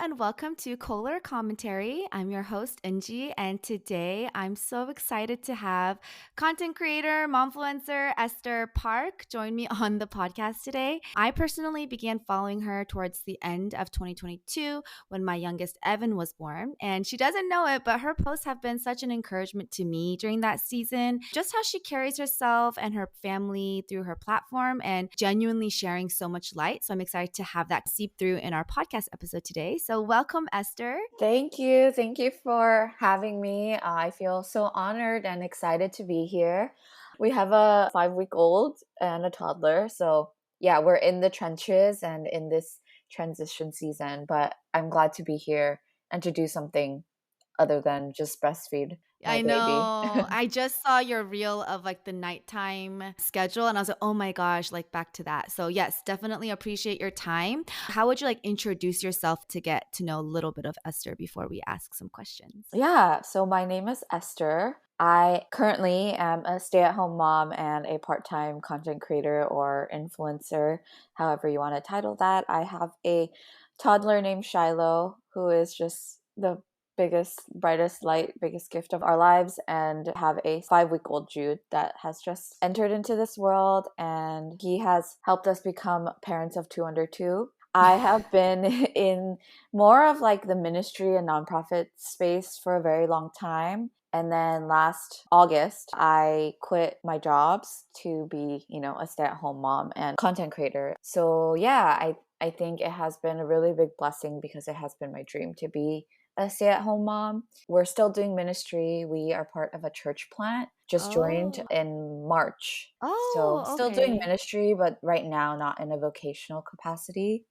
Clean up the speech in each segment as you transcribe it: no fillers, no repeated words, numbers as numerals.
and welcome to Kohler Commentary. I'm your host, Angie, and today I'm so excited to have content creator, momfluencer Esther Park join me on the podcast today. I personally began following her towards the end of 2022 when my youngest Evan was born, and she doesn't know it, but her posts have been such an encouragement to me during that season. Just how she carries herself and her family through her platform and genuinely sharing so much light. So I'm excited to have that seep through in our podcast episode today. So welcome, Esther. Thank you. Thank you for having me. I feel so honored and excited to be here. We have a 5-week-old and a toddler. So, yeah, we're in the trenches and in this transition season, but I'm glad to be here and to do something other than just breastfeed my I baby. know. I just saw your reel of like the nighttime schedule and I was like, oh my gosh, like back to that. So, yes, definitely appreciate your time. How would you like introduce yourself to get to know a little bit of Esther before we ask some questions? Yeah, so my name is Esther. I currently am a stay-at-home mom and a part-time content creator or influencer, however you want to title that. I have a toddler named Shiloh, who is just the biggest, brightest light, biggest gift of our lives, and have a 5-week-old Jude that has just entered into this world, and he has helped us become parents of two under two. I have been in more of like the ministry and nonprofit space for a very long time. And then last August, I quit my jobs to be, a stay-at-home mom and content creator. So yeah, I think it has been a really big blessing because it has been my dream to be a stay-at-home mom. We're still doing ministry. We are part of a church plant, just joined Oh, in March. So oh, still doing okay. ministry, but right now not in a vocational capacity.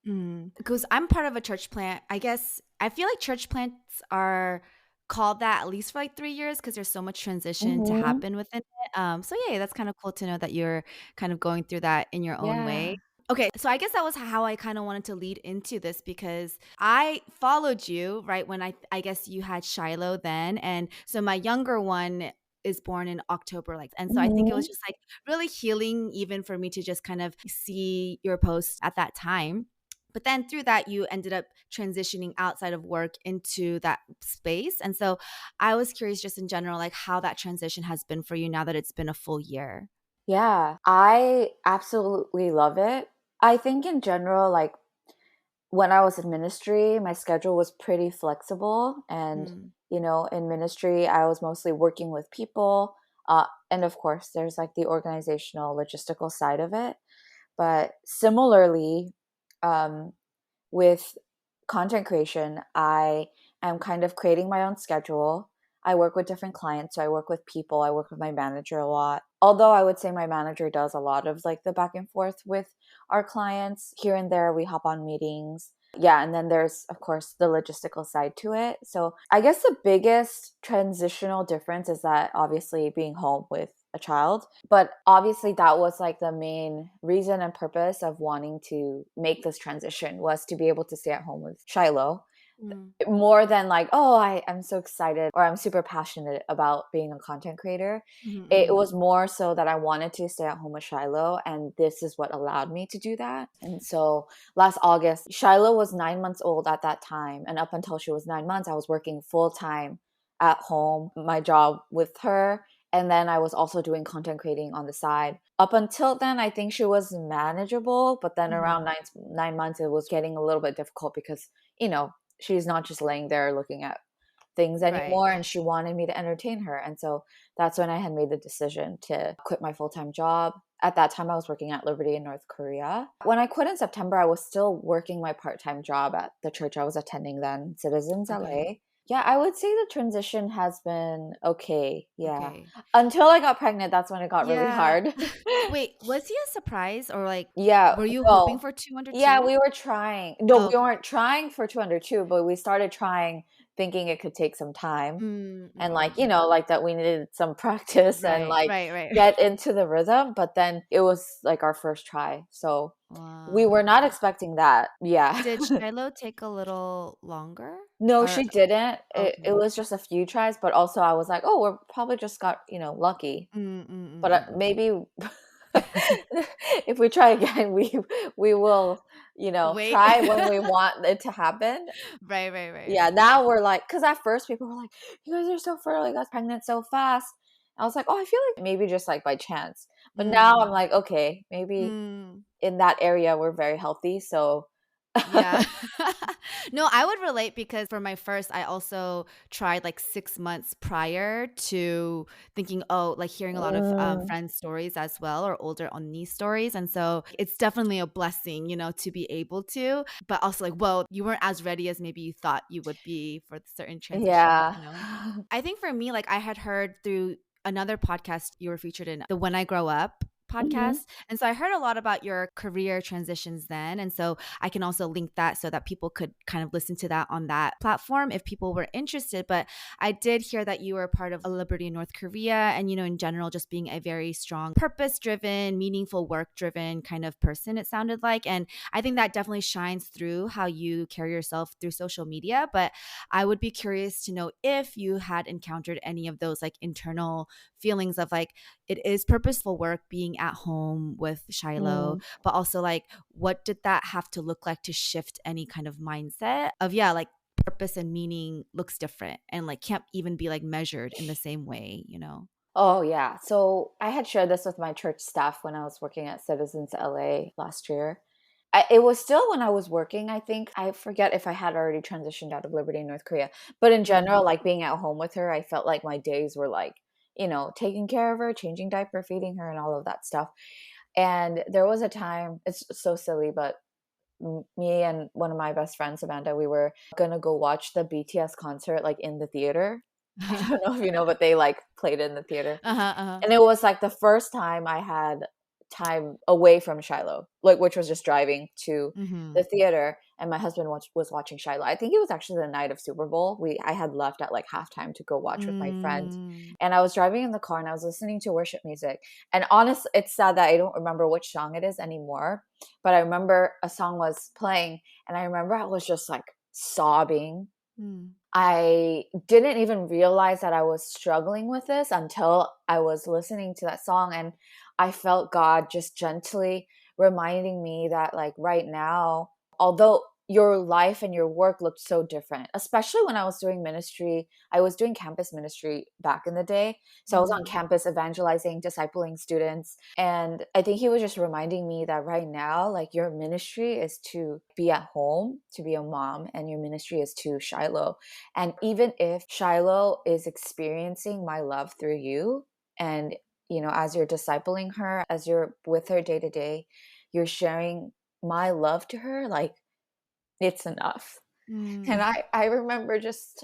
Because I'm part of a church plant. I guess I feel like church plants are called that at least for like 3 years because there's so much transition to Mm-hmm. happen within it. So yeah, that's kind of cool to know that you're kind of going through that in your own way. Yeah. Okay, so I guess that was how I kind of wanted to lead into this because I followed you right when I guess you had Shiloh then, and so my younger one is born in October, like, and so I think it was Mm-hmm. just like really healing even for me to just kind of see your posts at that time. But then through that, you ended up transitioning outside of work into that space. And so I was curious, just in general, like how that transition has been for you now that it's been a full year. Yeah, I absolutely love it. I think in general, like when I was in ministry, my schedule was pretty flexible. And, Mm, in ministry, I was mostly working with people. And of course, there's like the organizational, logistical side of it. But similarly, um, with content creation, I am kind of creating my own schedule. I work with different clients, so I work with people, I work with my manager a lot. Although I would say my manager does a lot of like the back and forth with our clients. Here and there, we hop on meetings. Yeah, and then there's, of course, the logistical side to it. So I guess the biggest transitional difference is that obviously being home with a child. But obviously that was like the main reason and purpose of wanting to make this transition was to be able to stay at home with Shiloh mm, more than like, oh, I'm so excited or I'm super passionate about being a content creator. mhm, It mhm. was more so that I wanted to stay at home with Shiloh, and this is what allowed me to do that. And so last August, Shiloh was 9 months old at that time. And up until she was 9 months, I was working full time at home, my job with her. And then I was also doing content creating on the side. Up until then, I think she was manageable. But then around Mhm. 9 months, it was getting a little bit difficult because, she's not just laying there looking at things Right. anymore, and she wanted me to entertain her. And so that's when I had made the decision to quit my full-time job. At that time I was working at Liberty in North Korea. When I quit in September, I was still working my part-time job at the church I was attending then, Citizens Okay. LA. Yeah, I would say the transition has been okay. Yeah, Okay. until I got pregnant, that's when it got really Yeah. hard. Wait, was he a surprise or like Yeah, were you hoping no. for two under Yeah, two? we were trying. No, Oh, we okay. weren't trying for 2 under 2, but we started trying thinking it could take some time Mm, mm, and mm, like, mm. like that we needed some practice and Right, like right, right. get into the rhythm, but then it was like our first try. So we were Wow. not expecting that. Yeah. Did Shiloh take a little longer? No, Or she didn't. It okay. was just a few tries, but also I was like, "Oh, we're probably just got, lucky." Mm, mm, mm, But mm, mm. maybe if we try again, we will, Wait. try when we want it to happen. Right, right, right, Yeah, right. now we're like, because at first people were like, you guys are so fertile, you got pregnant so fast. I was like, oh, I feel like maybe just like by chance. But now I'm Mm. like, okay, maybe Mm. in that area we're very healthy. So, Yeah. No, I would relate because for my first, I also tried like 6 months prior to thinking, oh, like hearing a lot of mm, friends' stories as well or older on these stories. And so it's definitely a blessing, to be able to, but also like, well, you weren't as ready as maybe you thought you would be for certain yeah. transitions. I think for me, like I had heard through another podcast you were featured in, the When I Grow Up hmm podcast. And so I heard a lot about your career transitions then. And so I can also link that so that people could kind of listen to that on that platform if people were interested. But I did hear that you were part of a Liberty in North Korea and, in general, just being a very strong, purpose driven, meaningful, work driven kind of person, it sounded like. And I think that definitely shines through how you carry yourself through social media. But I would be curious to know if you had encountered any of those like internal feelings of like, it is purposeful work being at home with Shiloh, Mm. but also like what did that have to look like to shift any kind of mindset of, yeah, like purpose and meaning looks different and like can't even be like measured in the same way? Oh, yeah. So I had shared this with my church staff when I was working at Citizens LA last year. It was still when I was working, I think. I forget if I had already transitioned out of Liberty in North Korea. But in Mm. general, like being at home with her, I felt like my days were like, taking care of her, changing diaper, feeding her, and all of that stuff. And there was a time, it's so silly, but me and one of my best friends, Amanda, we were gonna go watch the BTS concert like in the theater. I don't know if you know, but they like played in the theater. Uh-huh, uh-huh. And it was like the first time I had time away from Shiloh, like which was just driving to Mm-hmm. the theater, and my husband was watching Shiloh. I think it was actually the night of Super Bowl. I had left at like halftime to go watch with my friend, Mm. and I was driving in the car and I was listening to worship music. And honestly, it's sad that I don't remember which song it is anymore, but I remember a song was playing, and I remember I was just like sobbing. Mm. I didn't even realize that I was struggling with this until I was listening to that song, and I felt God just gently reminding me that, like, right now, although your life and your work looked so different, especially when I was doing ministry. I was doing campus ministry back in the day. So I was on Mm. campus evangelizing, discipling students. And I think he was just reminding me that right now, like, your ministry is to be at home, to be a mom, and your ministry is to Shiloh. And even if Shiloh is experiencing my love through you, and as you're discipling her, as you're with her day to day, you're sharing my love to her, like, it's enough. And Mm. I remember just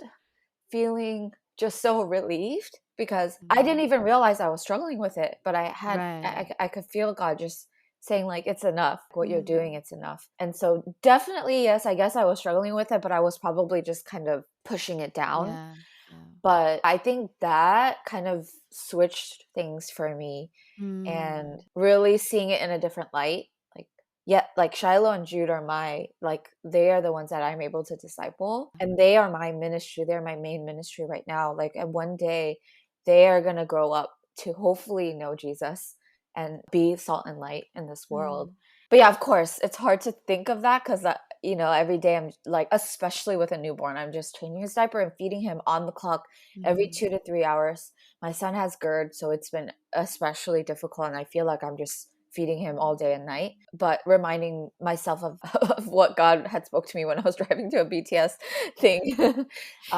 feeling just so relieved because I didn't Mm. even realize I was struggling with it, but Right. I could feel God just saying, like, it's enough. What you're Mm. doing, it's enough. And so definitely, yes, I guess I was struggling with it, but I was probably just kind of pushing it down. Yeah. Yeah. But I think that kind of switched things for me and Mm. really seeing it in a different light. Like, yeah, like Shiloh and Jude are they are the ones that I'm able to disciple, and they are my ministry. They're my main ministry right now. Like, and one day they are going to grow up to hopefully know Jesus and be salt and light in this world. Mm. But yeah, of course, it's hard to think of that because every day I'm like, especially with a newborn, I'm just changing his diaper and feeding him on the clock every Mm. 2 to 3 hours. My son has GERD, so it's been especially difficult, and I feel like I'm just feeding him all day and night, but reminding myself of, of what God had spoke to me when I was driving to a BTS thing.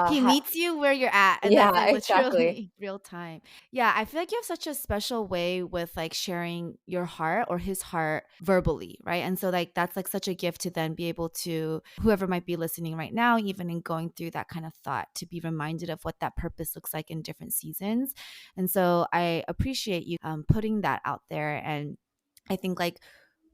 He meets you where you're at, and that's Yeah, like exactly. literally real time. Yeah, I feel like you have such a special way with like sharing your heart or his heart verbally, right? And so like that's like such a gift to then be able to whoever might be listening right now, even in going through that kind of thought, to be reminded of what that purpose looks like in different seasons. And so I appreciate you putting that out there. And I think like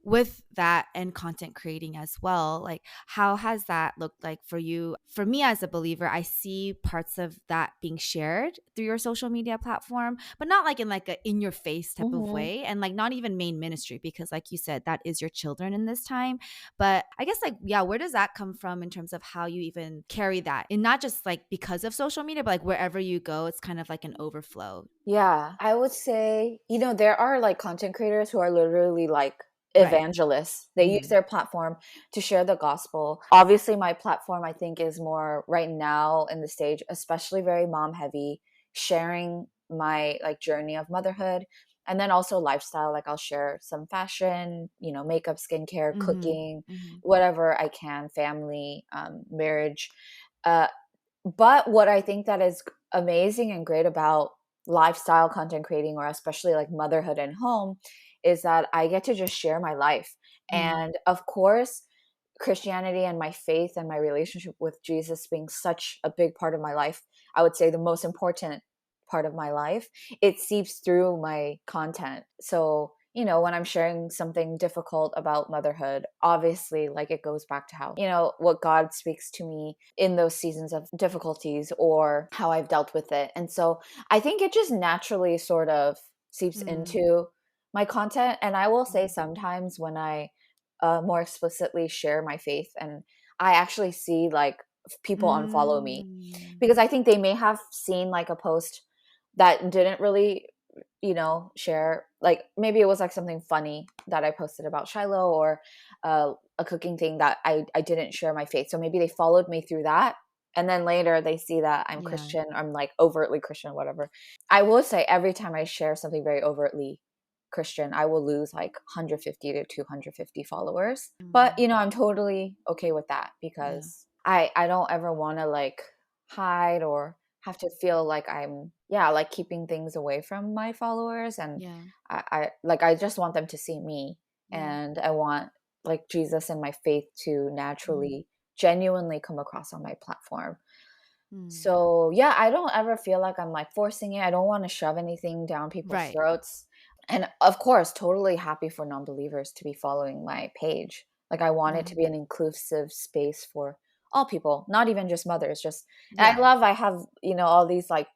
with that and content creating as well, like how has that looked like for you? For me as a believer, I see parts of that being shared through your social media platform, but not like in like a in your face type of hmm way, and like not even main ministry, because like you said, that is your children in this time. But I guess like, yeah, where does that come from in terms of how you even carry that, and not just like because of social media, but like wherever you go, it's kind of like an overflow. Yeah, I would say, there are like content creators who are literally like Right. evangelists. They use Mhm. their platform to share the gospel. Obviously, my platform, I think, is more right now in the stage, especially very mom heavy, sharing my like journey of motherhood and then also lifestyle. Like I'll share some fashion, makeup, skincare, Mhm. cooking, Mhm. whatever I can, family, marriage. Uh, but what I think that is amazing and great about lifestyle content creating, or especially like motherhood and home, is that I get to just share my life. Mm. And of course, Christianity and my faith and my relationship with Jesus being such a big part of my life, I would say the most important part of my life, it seeps through my content. So, when I'm sharing something difficult about motherhood, obviously, like it goes back to how, what God speaks to me in those seasons of difficulties or how I've dealt with it. And so I think it just naturally sort of seeps Mm. into my content. And I will say Mhm. sometimes when I more explicitly share my faith and I actually see like people unfollow me Mm. because I think they may have seen like a post that didn't really share, like maybe it was like something funny that I posted about Shiloh or a cooking thing that I didn't share my faith, so maybe they followed me through that and then later they see that I'm Yeah. Christian, I'm like overtly Christian, whatever. I will say every time I share something very overtly Christian, I will lose like 150 to 250 followers. But Mm. I'm totally okay with that Yeah. because I don't ever want to like hide or have to feel like I'm, yeah, like keeping things away from my followers. And Yeah. I just want them to see me, Yeah. and I want like Jesus and my faith to Mhm. naturally genuinely come across on my platform. Mm. So yeah, I don't ever feel like I'm like forcing it. I don't want to shove anything down people's Right. throats. And of course, totally happy for non-believers to be following my page. Like I want it Yeah. to be an inclusive space for all people, not even just mothers. Just and Yeah. I have, all these like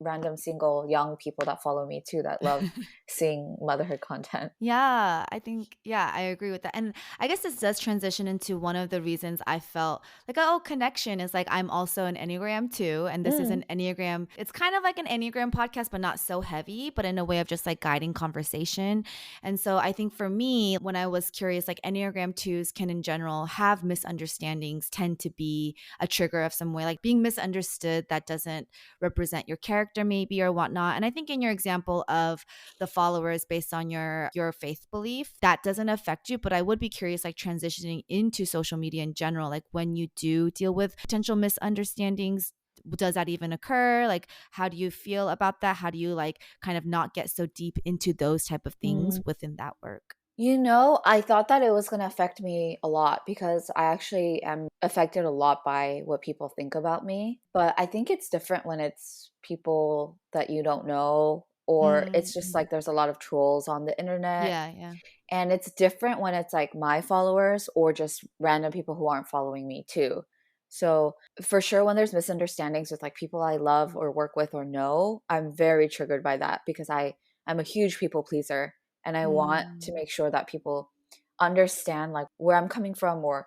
random single young people that follow me too that love seeing motherhood content. Yeah, I think, yeah, I agree with that. And I guess this does transition into one of the reasons I felt like, oh, connection is like I'm also an Enneagram too. And this is Mm, an Enneagram, it's kind of like an Enneagram podcast, but not so heavy, but in a way of just like guiding conversation. And so I think for me, when I was curious, like Enneagram twos can in general have misunderstandings, tend to be a trigger of some way, like being misunderstood that doesn't represent your character, maybe, or whatnot. And I think in your example of the followers based on your faith belief, that doesn't affect you. But I would be curious, like transitioning into social media in general, like when you do deal with potential misunderstandings, does that even occur? Like how do you feel about that? How do you like kind of not get so deep into those type of things mm. within that work? I thought that it was going to affect me a lot because I actually am affected a lot by what people think about me. But I think it's different when it's people that you don't know, or it's just Mm-hmm. like there's a lot of trolls on the internet. Yeah, yeah. And it's different when it's like my followers or just random people who aren't following me too. So for sure, when there's misunderstandings with like people I love or work with or know, I'm very triggered by that because I'm a huge people pleaser and I want to Mm. make sure that people understand like where I'm coming from or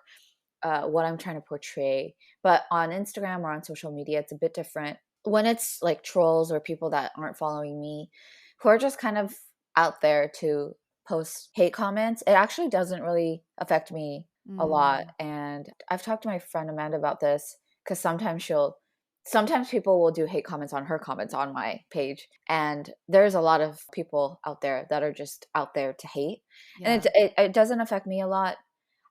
what I'm trying to portray. But on Instagram or on social media, it's a bit different. When it's like trolls or people that aren't following me, who are just kind of out there to post hate comments, it actually doesn't really affect me a lot. Mm. And I've talked to my friend Amanda about this because sometimes people will do hate comments on her comments on my page. And there's a lot of people out there that are just out there to hate. And Yeah. it doesn't affect me a lot.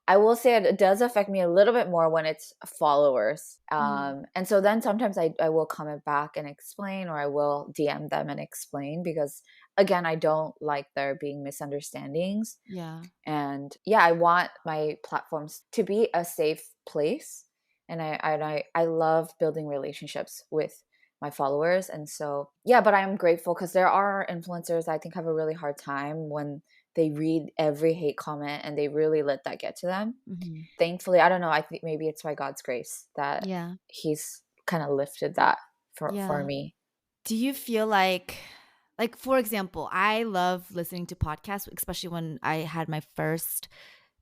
I will say it does affect me a little bit more when it's followers. Mm. And so then sometimes I will comment back and explain, or I will DM them and explain because, again, I don't like there being misunderstandings. Yeah. And yeah, I want my platforms to be a safe place. And I love building relationships with my followers. And so, yeah, but I'm grateful because there are influencers I think have a really hard time when they read every hate comment and they really let that get to them. Mm-hmm. Thankfully, I don't know, I think maybe it's by God's grace that Yeah. he's kind of lifted that for Yeah. me. Do you feel like for example, I love listening to podcasts, especially when I had my first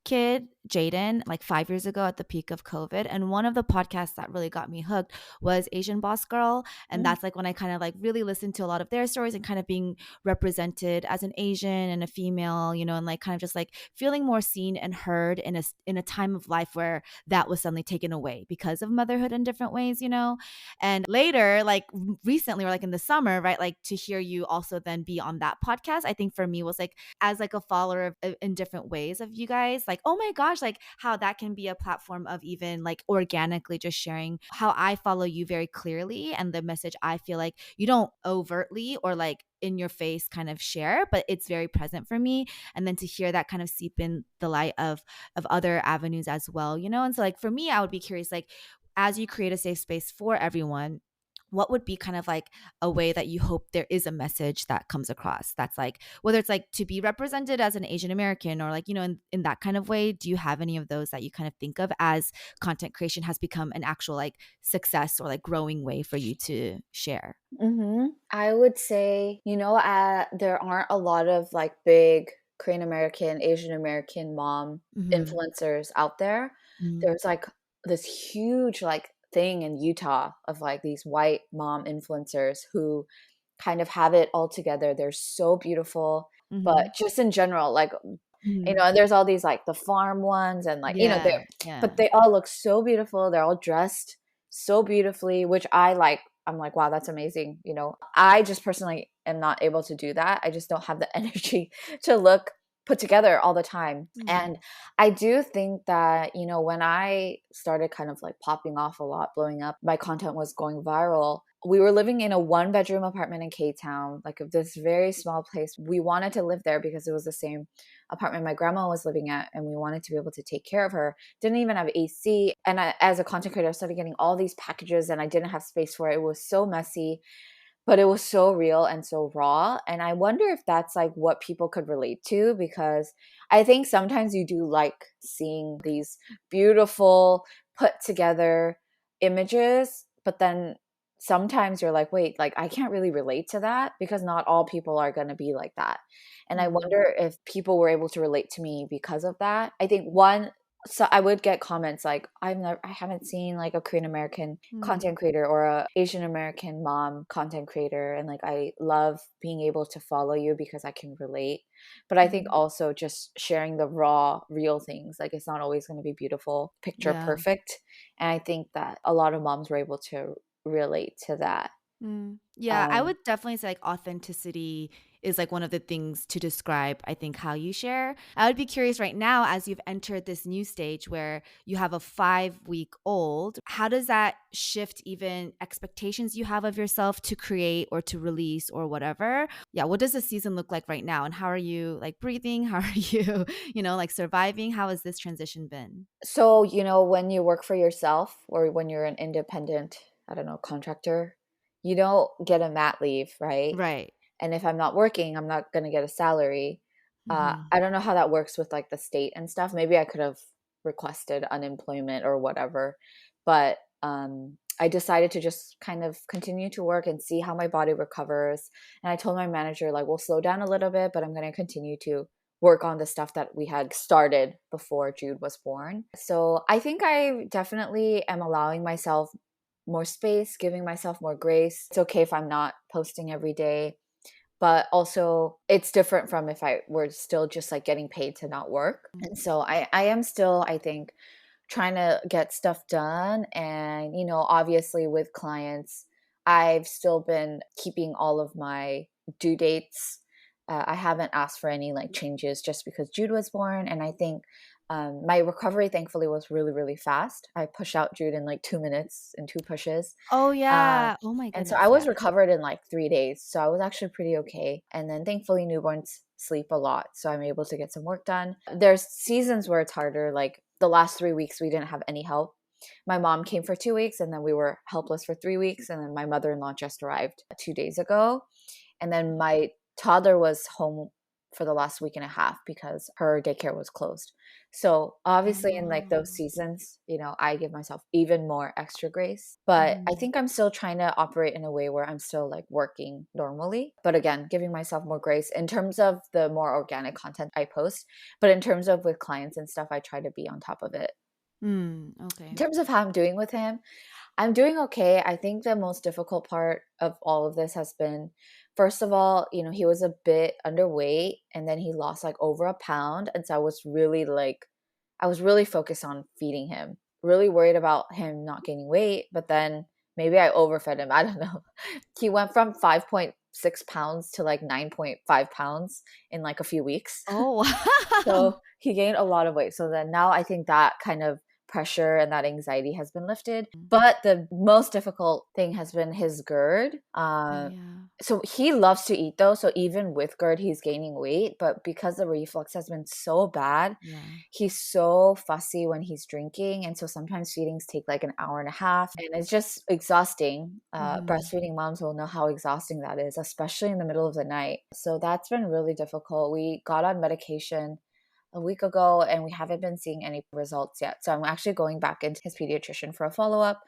kid, Jaden, like 5 years ago at the peak of COVID. And one of the podcasts that really got me hooked was Asian Boss Girl. And Mm. that's like when I kind of like really listened to a lot of their stories and kind of being represented as an Asian and a female, and like kind of just like feeling more seen and heard in a time of life where that was suddenly taken away because of motherhood in different ways. And later, like recently or like in the summer, right, like to hear you also then be on that podcast, I think for me was like as like a follower in different ways of you guys, like, oh my gosh, like how that can be a platform of even like organically just sharing how I follow you very clearly and the message I feel like you don't overtly or like in your face kind of share, but it's very present for me. And then to hear that kind of seep in the light of other avenues as well. And so like for me, I would be curious, like as you create a safe space for everyone, what would be kind of like a way that you hope there is a message that comes across that's like, whether it's like to be represented as an Asian American or like, in that kind of way? Do you have any of those that you kind of think of as content creation has become an actual like success or like growing way for you to share? I would say, there aren't a lot of like big Korean American, Asian American mom Mm-hmm. influencers out there. Mm-hmm. There's like this huge like thing in Utah of like these white mom influencers who kind of have it all together. They're so beautiful, but Mm-hmm. just in general, like, Mm-hmm. and there's all these like the farm ones and like, Yeah. but Yeah. they all look so beautiful. They're all dressed so beautifully, which I like. I'm like, wow, that's amazing. I just personally am not able to do that. I just don't have the energy to look put together all the time. Mm. And I do think that, when I started kind of like popping off a lot, blowing up, my content was going viral. We were living in a 1-bedroom apartment in K-Town, like this very small place. We wanted to live there because it was the same apartment my grandma was living at, and we wanted to be able to take care of her. Didn't even have AC. And as a content creator, I started getting all these packages and I didn't have space for it. It was so messy, but it was so real and so raw. And I wonder if that's like what people could relate to, because I think sometimes you do like seeing these beautiful, put together images, but then sometimes you're like, wait, like I can't really relate to that because not all people are going to be like that. And I Mm. wonder if people were able to relate to me because of that. I think one, so I would get comments like, I haven't seen like a Korean American Mm. content creator or a Asian American mom content creator, and like I love being able to follow you because I can relate. But I think Mm. also just sharing the raw, real things, like it's not always going to be beautiful, picture Yeah. perfect. And I think that a lot of moms were able to relate to that. Yeah, I Um, would definitely say like authenticity is like one of the things to describe, I think, how you share. I would be curious right now, as you've entered this new stage where you have a 5-week old, how does that shift even expectations you have of yourself to create or to release or whatever? Yeah, what does the season look like right now? And how are you like breathing? How are you, like surviving? How has this transition been? so, when you work for yourself or when you're an independent, I don't know, contractor, you don't get a mat leave, right? Right. And if I'm not working, I'm not going to get a salary. Hmm. I don't know how that works with like the state and stuff. Maybe I could have requested unemployment or whatever, but I decided to just kind of continue to work and see how my body recovers. And I told my manager like, we'll slow down a little bit, but I'm going to continue to work on the stuff that we had started before Jude was born. So I think I definitely am allowing myself more space, giving myself more grace. It's okay if I'm not posting every day, but also it's different from if I were still just like getting paid to not work. And so I am still, I think, trying to get stuff done. And, obviously with clients, I've still been keeping all of my due dates. I haven't asked for any like changes just because Jude was born. And I think my recovery, thankfully, was really, really fast. I pushed out Jude in like 2 minutes in 2 pushes. Oh, Uh, yeah. Oh, my and so goodness. I Yeah. was recovered in like 3 days. So I was actually pretty okay. And then thankfully, newborns sleep a lot. So I'm able to get some work done. There's seasons where it's harder. Like the last 3 weeks, we didn't have any help. My mom came for 2 weeks and then we were helpless for 3 weeks. And then my mother in law just arrived 2 days ago. And then my toddler was home for the last week and a half because her daycare was closed. So obviously in like those Oh. seasons, I give myself even more extra grace. But I Mhm. think I'm still trying to operate in a way where I'm still like working normally. But again, giving myself more grace in terms of the more organic content I post. But in terms of with clients and stuff, I try to be on top of it. In Okay. terms of how I'm doing with him, I'm doing okay. I think the most difficult part of all of this has been, first of all, he was a bit underweight and then he lost like over a pound. And so I was really focused on feeding him, really worried about him not gaining weight. But then maybe I overfed him. I don't know. He went from 5.6 pounds to like 9.5 pounds in like a few weeks. Oh, wow. So he gained a lot of weight. So then now I think that kind of pressure and that anxiety has been lifted. But the most difficult thing has been his GERD. Yeah. So he loves to eat though. So even with GERD, he's gaining weight. But because the reflux has been so bad, Yeah. he's so fussy when he's drinking. And so sometimes feedings take like an hour and a half. And it's just exhausting. Mhm. Breastfeeding moms will know how exhausting that is, especially in the middle of the night. So that's been really difficult. We got on medication a week ago and we haven't been seeing any results yet. So I'm actually going back into his pediatrician for a follow up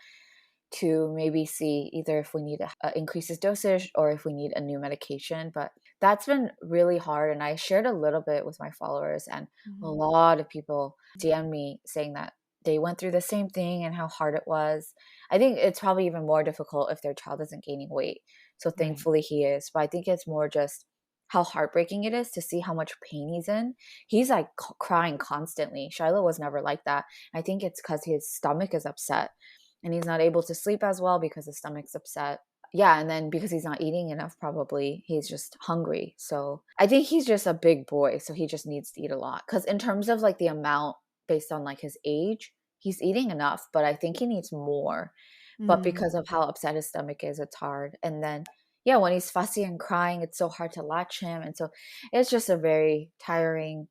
to maybe see either if we need to increase his dosage or if we need a new medication. But that's been really hard. And I shared a little bit with my followers, and a Mhm. lot of people DM me saying that they went through the same thing and how hard it was. I think it's probably even more difficult if their child isn't gaining weight. So Right. thankfully he is. But I think it's more just how heartbreaking it is to see how much pain he's in. He's like crying constantly. Shiloh was never like that. I think it's because his stomach is upset and he's not able to sleep as well because his stomach's upset. Yeah, and then because he's not eating enough, probably he's just hungry. So I think he's just a big boy, so he just needs to eat a lot. Because in terms of like the amount based on like his age, he's eating enough, but I think he needs more. But Mhm. because of how upset his stomach is, it's hard. And then, yeah, when he's fussy and crying, it's so hard to latch him. And so it's just a very tiring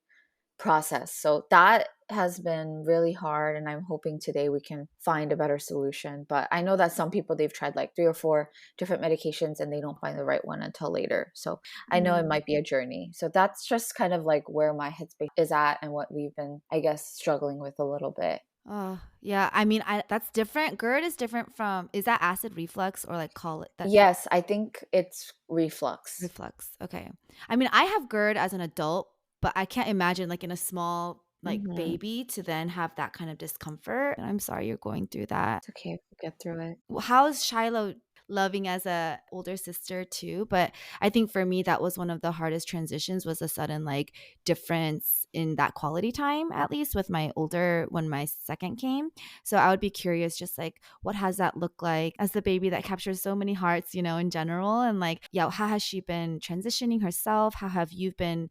process. So that has been really hard, and I'm hoping today we can find a better solution. But I know that some people, they've tried like 3 or 4 different medications and they don't find the right one until later. So I know it Mm. might be a journey. So that's just kind of like where my headspace is at and what we've been, I guess, struggling with a little bit. Oh, yeah. I mean, I that's different. GERD is different from, is that acid reflux or like call it that Yes, I think it's reflux. reflux? Okay. I mean, I have GERD as an adult, but I can't imagine like in a small like Hmm. baby to then have that kind of discomfort. And I'm sorry you're going through that. It's okay. We'll get through it. How is Shiloh loving as a older sister too? But I think for me that was one of the hardest transitions, was a sudden like difference in that quality time, at least with my older when my second came. So I would be curious, just like what has that looked like as the baby that captures so many hearts, in general, and like, yeah, how has she been transitioning herself? How have you been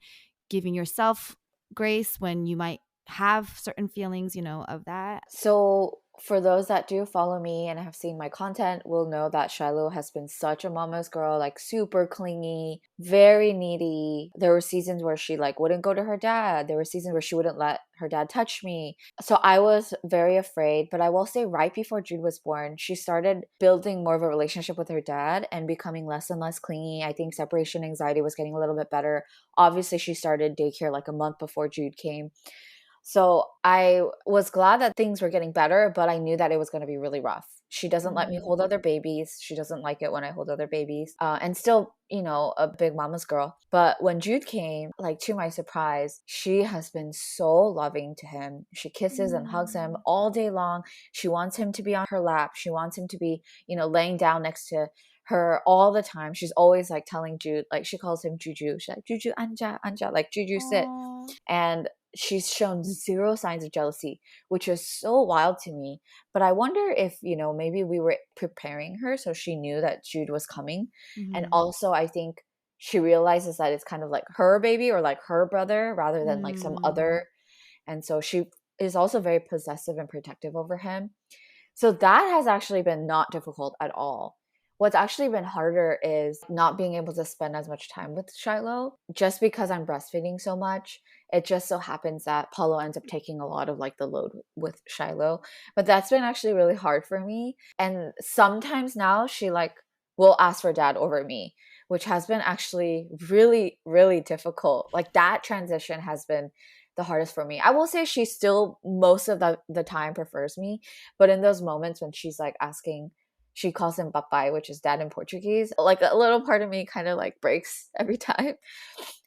giving yourself grace when you might have certain feelings, of that? So, for those that do follow me and have seen my content, will know that Shiloh has been such a mama's girl, like super clingy, very needy. There were seasons where she like wouldn't go to her dad. There were seasons where she wouldn't let her dad touch me. So I was very afraid, but I will say right before Jude was born, she started building more of a relationship with her dad and becoming less and less clingy. I think separation anxiety was getting a little bit better. Obviously, she started daycare like a month before Jude came. So I was glad that things were getting better, but I knew that it was going to be really rough. She doesn't let me Mhm. hold other babies. She doesn't like it when I hold other babies. And still, a big mama's girl. But when Jude came, like to my surprise, she has been so loving to him. She kisses and hugs him Mm. all day long. She wants him to be on her lap. She wants him to be, laying down next to her all the time. She's always like telling Jude, like she calls him Juju. She's like, Juju, anja, anja, like Juju, sit. Aw. And she's shown zero signs of jealousy, which was so wild to me. But I wonder if, maybe we were preparing her so she knew that Jude was coming. And Mhm. also, I think she realizes that it's kind of like her baby or like her brother rather than like some Mm. other. And so she is also very possessive and protective over him. So that has actually been not difficult at all. What's actually been harder is not being able to spend as much time with Shiloh just because I'm breastfeeding so much. It just so happens that Paulo ends up taking a lot of like the load with Shiloh. But that's been actually really hard for me. And sometimes now she like will ask for dad over me, which has been actually really, really difficult. Like that transition has been the hardest for me. I will say she still most of the time prefers me, but in those moments when she's like asking, she calls him papai, which is dad in Portuguese, like a little part of me kind of like breaks every time.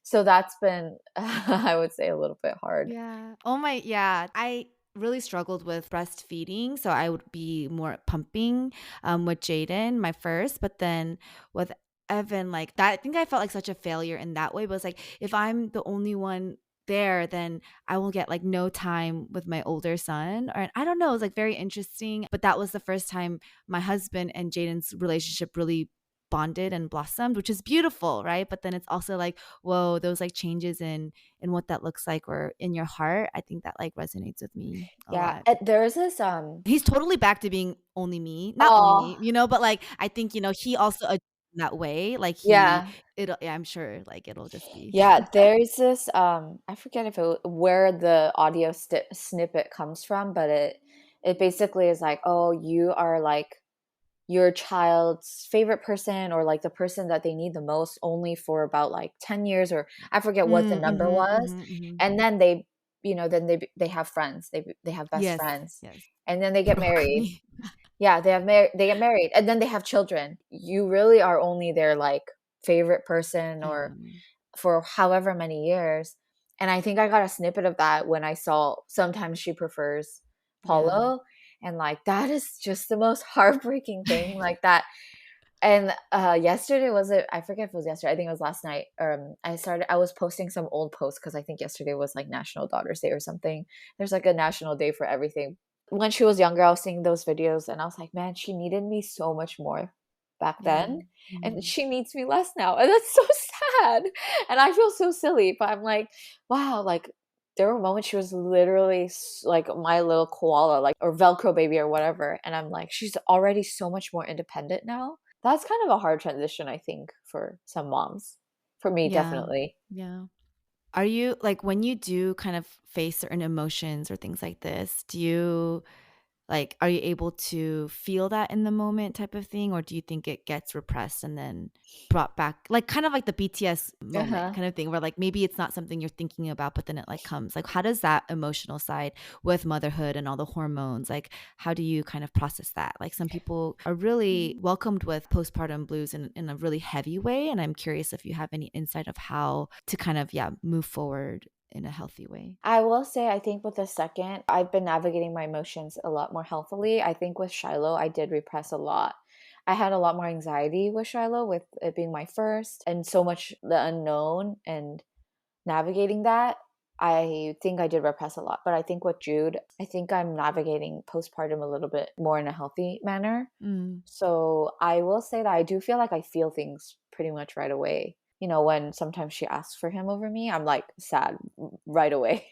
So that's been, I would say, a little bit hard. Yeah. Oh my, yeah. I really struggled with breastfeeding, so I would be more pumping with Jaden, my first, but then with Evan, like that, I think I felt like such a failure in that way. But it's like if I'm the only one there, then I will get like no time with my older son. Or I don't know, it was like very interesting. But that was the first time my husband and Jaden's relationship really bonded and blossomed, which is beautiful, right? But then it's also like, whoa, those like changes in what that looks like or in your heart, I think that like resonates with me a Yeah, lot. there's this He's totally back to being only me, not only oh me, but like I think, he also adjusted in that way. Like yeah. it'll, yeah, I'm sure like it'll just be, Yeah, there's this I forget if where the audio snippet comes from, but it basically is like, "Oh, you are like your child's favorite person or like the person that they need the most only for about like 10 years," or I forget what the number mhm, was. mhm, mhm. And then they, then they have friends. They have best Yes, friends. yes. And then they get Broke married. me. Yeah, they get married and then they have children. You really are only their like favorite person or Yeah, for however many years. And I think I got a snippet of that when I saw sometimes she prefers yeah. Paulo. And like that is just the most heartbreaking thing. Like that. And yesterday was it? I forget if it was yesterday. I think it was last night. I was posting some old posts because I think yesterday was like National Daughters Day or something. There's like a national day for everything. When she was younger, I was seeing those videos and I was like, man, she needed me so much more back Yeah. then. And Mhm. she needs me less now. And that's so sad. And I feel so silly, but I'm like, wow, like there were moments she was literally like my little koala, like, or Velcro baby or whatever. And I'm like, she's already so much more independent now. That's kind of a hard transition, I think, for some moms. For me, Yeah. definitely. Yeah. Are you like when you do kind of face certain emotions or things like this, do you like, are you able to feel that in the moment type of thing, or do you think it gets repressed and then brought back, like kind of like the BTS moment Uh-huh. kind of thing, where like maybe it's not something you're thinking about, but then it like comes. Like, how does that emotional side with motherhood and all the hormones, like, how do you kind of process that? Like, some people are really welcomed with postpartum blues in a really heavy way, and I'm curious if you have any insight of how to kind of move forward in a healthy way. I will say, I think with the second, I've been navigating my emotions a lot more healthily. I think with Shiloh, I did repress a lot. I had a lot more anxiety with Shiloh, with it being my first, and so much the unknown and navigating that. I think I did repress a lot. But I think with Jude, I think I'm navigating postpartum a little bit more in a healthy manner. Mm. So I will say that I do feel like I feel things pretty much right away. When sometimes she asks for him over me, I'm like sad right away.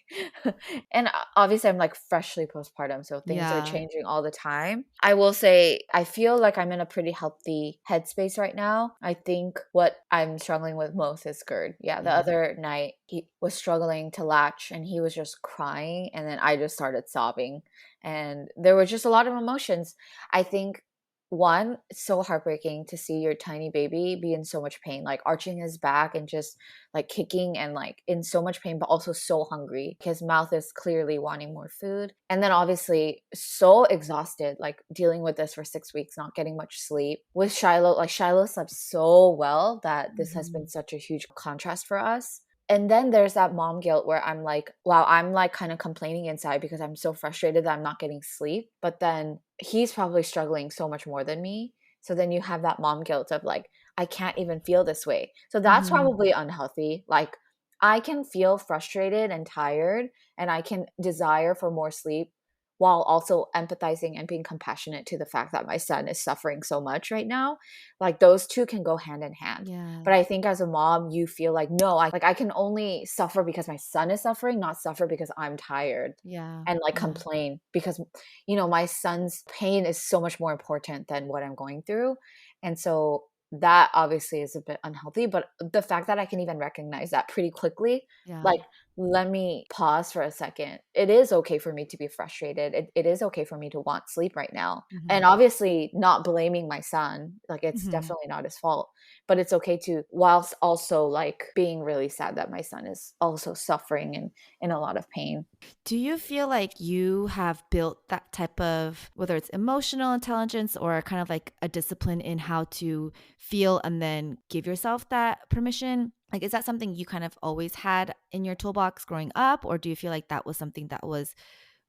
And obviously, I'm like freshly postpartum, so things are Yeah. changing all the time. I will say, I feel like I'm in a pretty healthy headspace right now. I think what I'm struggling with most is GERD. Yeah, the Yeah. other night, he was struggling to latch and he was just crying, and then I just started sobbing. And there were just a lot of emotions. I think one, it's so heartbreaking to see your tiny baby be in so much pain, like arching his back and just like kicking and like in so much pain, but also so hungry. His mouth is clearly wanting more food. And then obviously so exhausted, like dealing with this for 6 weeks, not getting much sleep. With Shiloh, like Shiloh slept so well that this has been Mhm. such a huge contrast for us. And then there's that mom guilt where I'm like, wow, I'm like kind of complaining inside because I'm so frustrated that I'm not getting sleep. But then he's probably struggling so much more than me. So then you have that mom guilt of like, I can't even feel this way. So that's Mhm. probably unhealthy. Like, I can feel frustrated and tired, and I can desire for more sleep while also empathizing and being compassionate to the fact that my son is suffering so much right now. Like, those two can go hand in hand. Yeah. But I think as a mom, you feel like, no, I can only suffer because my son is suffering, not suffer because I'm tired Yeah. and like Yeah. complain because my son's pain is so much more important than what I'm going through. And so that obviously is a bit unhealthy, but the fact that I can even recognize that pretty quickly, Yeah. like let me pause for a second. It is okay for me to be frustrated. It is okay for me to want sleep right now. Mhm. And obviously, not blaming my son. Like, it's Mhm. definitely not his fault. But it's okay to, whilst also like being really sad that my son is also suffering and in a lot of pain. Do you feel like you have built that type of, whether it's emotional intelligence or kind of like a discipline in how to feel and then give yourself that permission? Like, is that something you kind of always had in your toolbox growing up? Or do you feel like that was something that was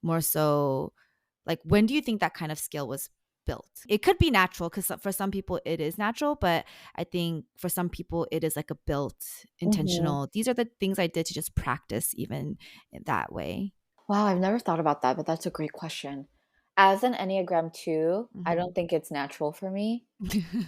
more so like, when do you think that kind of skill was built? It could be natural because for some people it is natural, but I think for some people it is like a built, Mhm. intentional. These are the things I did to just practice even in that way. Wow, I've never thought about that, but that's a great question. As an Enneagram 2, I Mhm. don't think it's natural for me.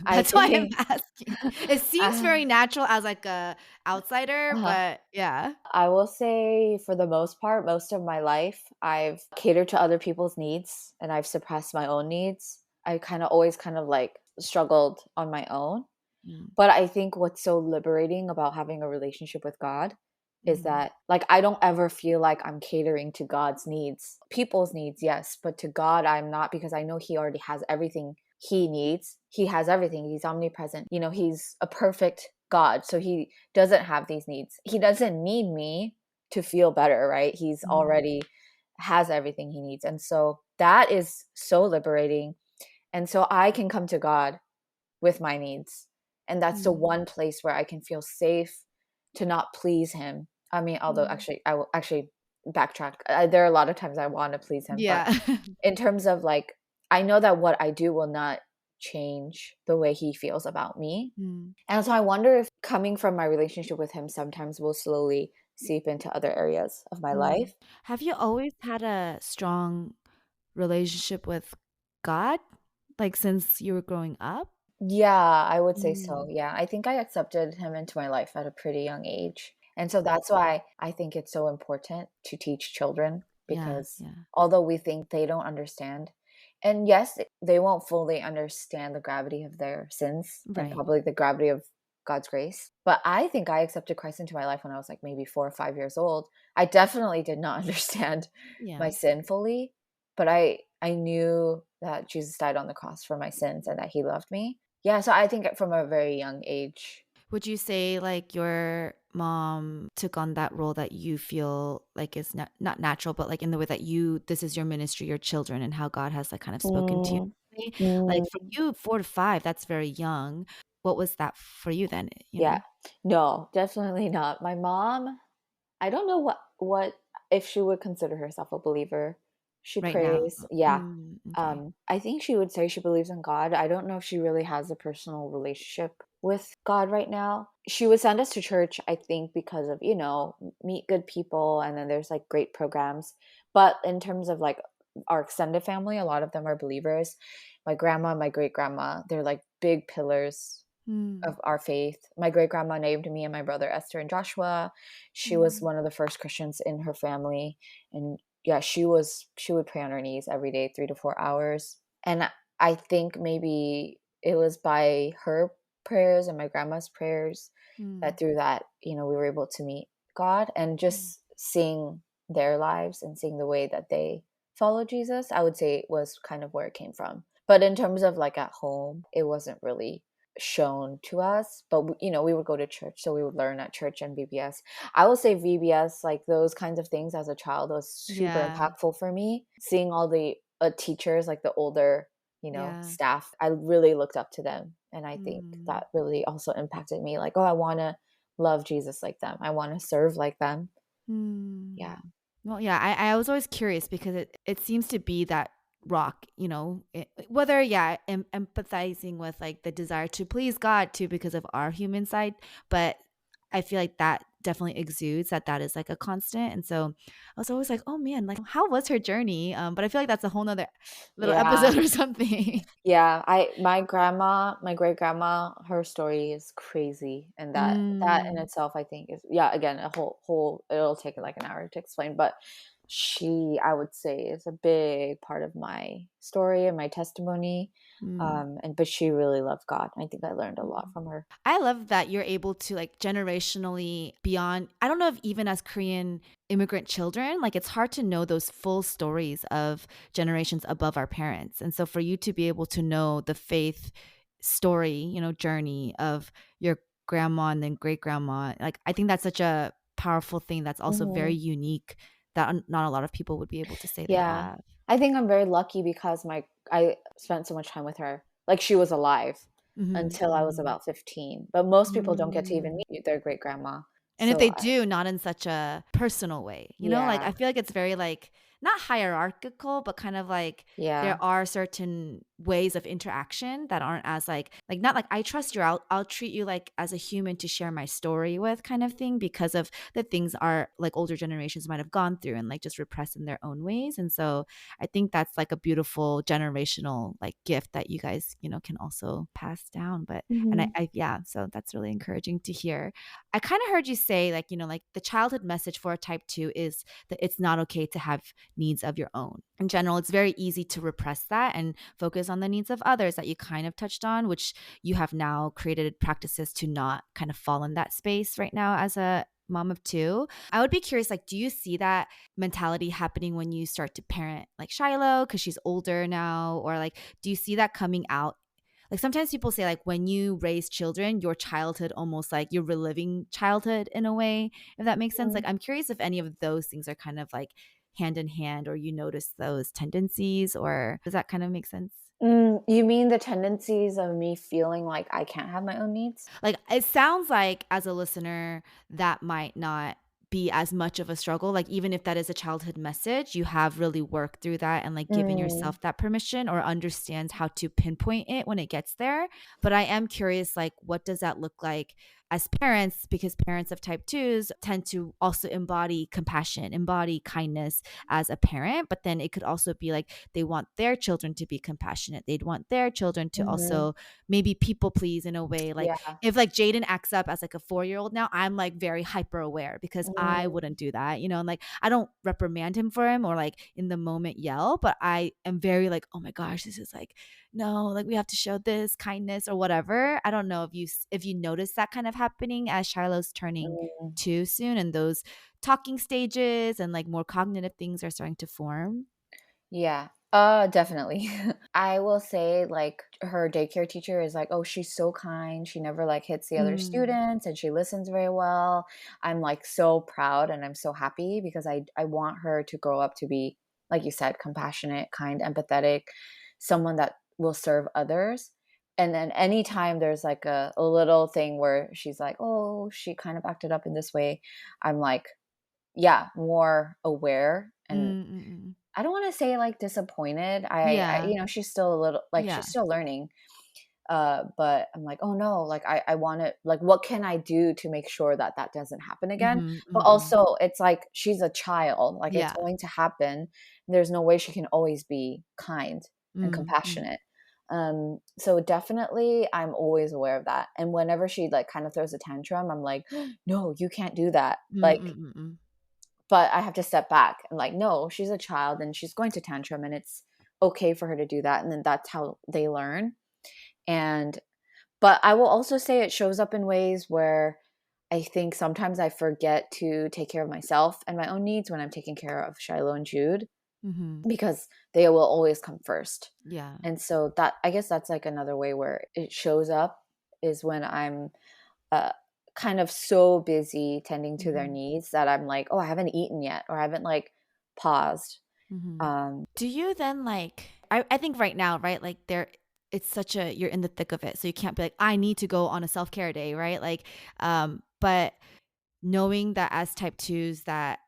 I That's why I'm think asking. It seems uh, very natural as like a outsider, uh, but yeah. I will say for the most part, most of my life, I've catered to other people's needs and I've suppressed my own needs. I kind of always kind of like struggled on my own. Mm, But I think what's so liberating about having a relationship with God is mhm, that, like, I don't ever feel like I'm catering to God's needs. People's needs, yes, but to God, I'm not, because I know He already has everything He needs. He has everything. He's omnipresent. You know, He's a perfect God. So He doesn't have these needs. He doesn't need me to feel better, right? He's mm, already has everything He needs. And so that is so liberating. And so I can come to God with my needs. And that's the mm, one place where I can feel safe to not please him. I mean, although mm. actually, I will actually backtrack. There are a lot of times I want to please him, but Yeah. in terms of like, I know that what I do will not change the way he feels about me. Mm, And so I wonder if coming from my relationship with him sometimes will slowly seep into other areas of my mm. life. Have you always had a strong relationship with God, like, since you were growing up? Yeah, I would say so. Mm. Yeah, I think I accepted him into my life at a pretty young age. And so that's why I think it's so important to teach children, Yeah, because yeah. although we think they don't understand, and yes, they won't fully understand the gravity of their sins and Right. probably the gravity of God's grace. But I think I accepted Christ into my life when I was like maybe 4 or 5 years old. I definitely did not understand Yeah. my sin fully, but I knew that Jesus died on the cross for my sins and that he loved me. Yeah, so I think from a very young age. Would you say, like, your mom took on that role that you feel like is not natural, but, like, in the way that you this is your ministry, your children, and how God has, like, kind of spoken to Mm, you? Like, mm, for you, 4 to 5, that's very young. What was that for you then, you yeah. know? No, definitely not. My mom, I don't know what if she would consider herself a believer. She Right now? prays. Yeah. Okay. I think she would say she believes in God. I don't know if she really has a personal relationship with God right now. She would send us to church, I think, because of, meet good people and then there's like great programs. But in terms of like our extended family, a lot of them are believers. My grandma, my great grandma, they're like big pillars Mm, of our faith. My great grandma named me and my brother Esther and Joshua. She was mm, one of the first Christians in her family, and yeah, she would pray on her knees every day, 3 to 4 hours. And I think maybe it was by her prayers and my grandma's prayers mm, that through that, we were able to meet God, and mm, just seeing their lives and seeing the way that they follow Jesus, I would say it was kind of where it came from. But in terms of like at home, it wasn't really shown to us, but we would go to church, so we would learn at church and VBS. I will say VBS, like those kinds of things as a child, was super yeah, impactful for me. Seeing all the teachers, like the older, yeah, staff, I really looked up to them, and I think mm. that really also impacted me. Like, oh, I want to love Jesus like them. I want to serve like them. Hmm. Yeah. Well, yeah, I was always curious because it seems to be that rock, whether, yeah, empathizing with like the desire to please God too because of our human side, but I feel like that definitely exudes that is like a constant. And so I was always like, oh man, like how was her journey? But I feel like that's a whole nother little Yeah. episode or something. Yeah, my grandma, my great grandma, her story is crazy, and that in Mm, itself, I think, is, yeah, again, a whole it'll take like an hour to explain, but she, I would say, is a big part of my story and my testimony. Mm. But she really loved God. I think I learned a lot Mm. from her. I love that you're able to like generationally beyond. I don't know if even as Korean immigrant children, like it's hard to know those full stories of generations above our parents. And so for you to be able to know the faith story, journey of your grandma and then great grandma, like I think that's such a powerful thing that's also very Mhm. unique that not a lot of people would be able to say they Yeah. have. I think I'm very lucky because I spent so much time with her. Like, she was alive Mhm. until I was Mhm. about 15, but most people don't get to even Mm. meet their great grandma. And if So they I do, not in such a personal way, like yeah, I feel like it's very like not hierarchical, but kind of like yeah. there are certain ways of interaction that aren't as like not like I trust you, I'll treat you like as a human to share my story with kind of thing because of the things are like older generations might have gone through and like just repressed in their own ways. And so I think that's like a beautiful generational like gift that you guys, can also pass down. But and Mhm. yeah, so that's really encouraging to hear. I kind of heard you say like, like the childhood message for a type 2 is that it's not okay to have needs of your own. In general, it's very easy to repress that and focus on the needs of others that you kind of touched on, which you have now created practices to not kind of fall in that space right now as a mom of two. I would be curious, like, do you see that mentality happening when you start to parent like Shiloh because she's older now? Or like, do you see that coming out like sometimes people say like when you raise children, your childhood almost like you're reliving childhood in a way, if that makes sense. Like Mhm. I'm curious if any of those things are kind of like hand in hand or you notice those tendencies or does that kind of make sense? You mean the tendencies of me feeling like I can't have my own needs? Like it sounds like as a listener that might not be as much of a struggle. Like even if that is a childhood message, you have really worked through that and like given Mm, yourself that permission or understands how to pinpoint it when it gets there. But I am curious, like, what does that look like as parents? Because parents of type twos tend to also embody compassion, embody kindness as a parent. But then it could also be like they want their children to be compassionate. They'd want their children to mhm. also maybe people please in a way. Like Yeah. if like Jaden acts up as like a 4-year-old now, I'm like very hyper aware because I Mm, wouldn't do that, and like I don't reprimand him for him or like in the moment yell, but I am very like, oh my gosh, this is like, no, like we have to show this kindness or whatever. I don't know if you notice that kind of happening as Shiloh's turning mm. too soon and those talking stages and like more cognitive things are starting to form. Yeah. Definitely. I will say, like, her daycare teacher is like, "Oh, she's so kind. She never, like, hits the other Mm, students, and she listens very well." I'm, like, so proud, and I'm so happy because I want her to grow up to be, like you said, compassionate, kind, empathetic, someone that will serve others. And then anytime there's, like, a little thing where she's like, "Oh, she kind of acted up in this way," I'm like, yeah, more aware mm, and mm, mm. I don't wanna say, like, disappointed. Yeah, She's still a little like, yeah. she's still learning, but I'm like, "Oh, no," like, I wanna like, what can I do to make sure that that doesn't happen again? Mm-hmm, But mm-hmm. also, it's like, she's a child, like, it's Yeah. going to happen. There's no way she can always be kind and Mm-hmm. compassionate. So definitely, I'm always aware of that, and whenever she, like, kind of throws a tantrum, I'm like, "No, you can't do that." Like, Mm-mm-mm-mm. but I have to step back and like, no, she's a child and she's going to tantrum and it's okay for her to do that. And then that's how they learn. And, but I will also say it shows up in ways where I think sometimes I forget to take care of myself and my own needs when I'm taking care of Shiloh and Jude Mhm. because they will always come first. Yeah. And so that, I guess that's like another way where it shows up is when I'm uh, kind of so busy tending to their Mhm. needs that I'm like, "Oh, I haven't eaten yet," or I haven't, like, paused. Mhm. Um Do you then like I think right now, right? Like there it's such a you're in the thick of it. So you can't be like, I need to go on a self-care day, right? Like but knowing that as type twos that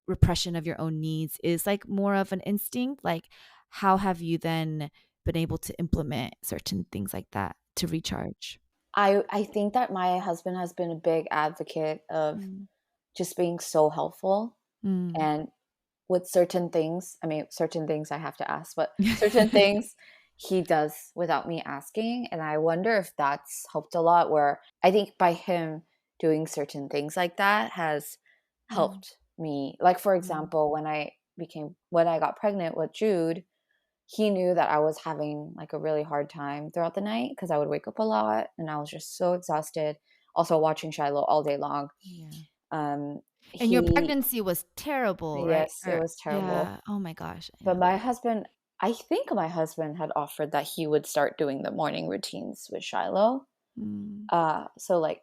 repression of your own needs is like more of an instinct, like how have you then been able to implement certain things like that to recharge? I think that my husband has been a big advocate of Mm. just being so helpful, Mm. and with certain things, I mean, certain things I have to ask, but certain things he does without me asking, and I wonder if that's helped a lot where I think by him doing certain things like that has Mm. helped me. Like, for Mm. example, when I got pregnant with Jude, he knew that I was having like a really hard time throughout the night because I would wake up a lot and I was just so exhausted. Also watching Shiloh all day long. Yeah. Um, And your he, pregnancy was terrible, right? yes, it Or was terrible. yeah. Oh my gosh. But Yeah. I think my husband had offered that he would start doing the morning routines with Shiloh. Mm, So like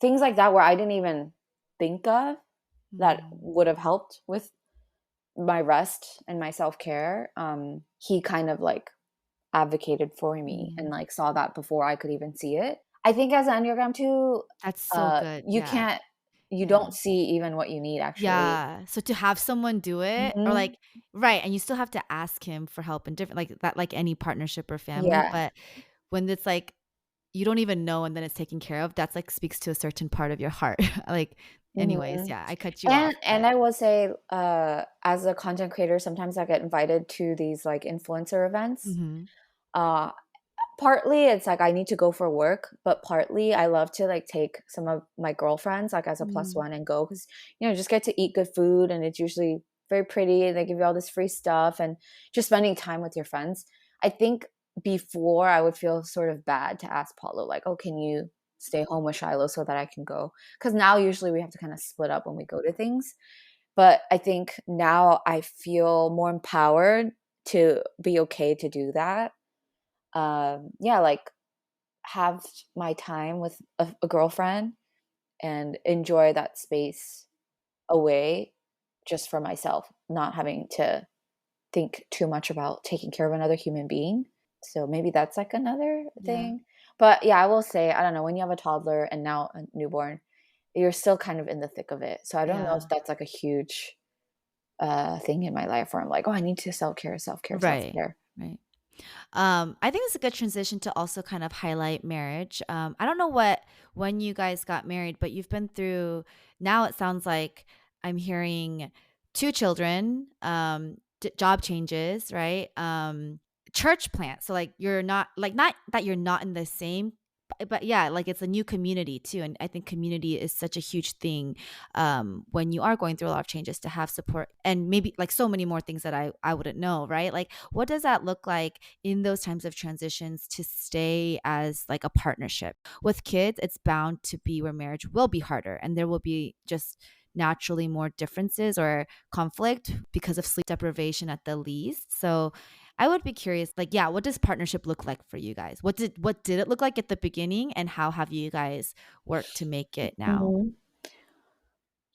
things like that where I didn't even think of that mm, would have helped with my rest and my self-care. He kind of like advocated for me and mm. like saw that before I could even see it. I think as an Enneagram too, That's so good. you Yeah. can't, you Yeah. don't see even what you need actually. Yeah. So to have someone do it or Hmm. like right, and you still have to ask him for help and different like that like any partnership or family, Yeah. but when it's like you don't even know and then it's taken care of, that's like speaks to a certain part of your heart. Like anyways, Hmm. yeah, I cut you off, And but I will say, as a content creator, sometimes I get invited to these like influencer events. mhm. Uh, Partly it's like I need to go for work, but partly I love to like take some of my girlfriends like as a plus Mm, one and go because just get to eat good food and it's usually very pretty. They give you all this free stuff and just spending time with your friends. I think before I would feel sort of bad to ask Paulo like, oh, can you stay home with Shiloh so that I can go? Because now usually we have to kind of split up when we go to things. But I think now I feel more empowered to be okay to do that. Yeah, like have my time with a girlfriend and enjoy that space away just for myself, not having to think too much about taking care of another human being. So maybe that's like another yeah. thing. But yeah, I will say, I don't know, when you have a toddler and now a newborn, you're still kind of in the thick of it. So I don't know if Yeah. that's like a huge thing in my life where I'm like, oh, I need to self care, self care, self Right. care. Right. I think it's a good transition to also kind of highlight marriage. I don't know what when you guys got married, but you've been through now it sounds like I'm hearing two children, job changes, right? Church plant. So like you're not like not that you're not in the same but yeah, like it's a new community too. And I think community is such a huge thing when you are going through a lot of changes to have support and maybe like so many more things that I wouldn't know, right? Like what does that look like in those times of transitions to stay as like a partnership? With kids, it's bound to be where marriage will be harder and there will be just naturally more differences or conflict because of sleep deprivation at the least. So I would be curious, like, yeah, what does partnership look like for you guys? What did it look like at the beginning, and how have you guys worked to make it now?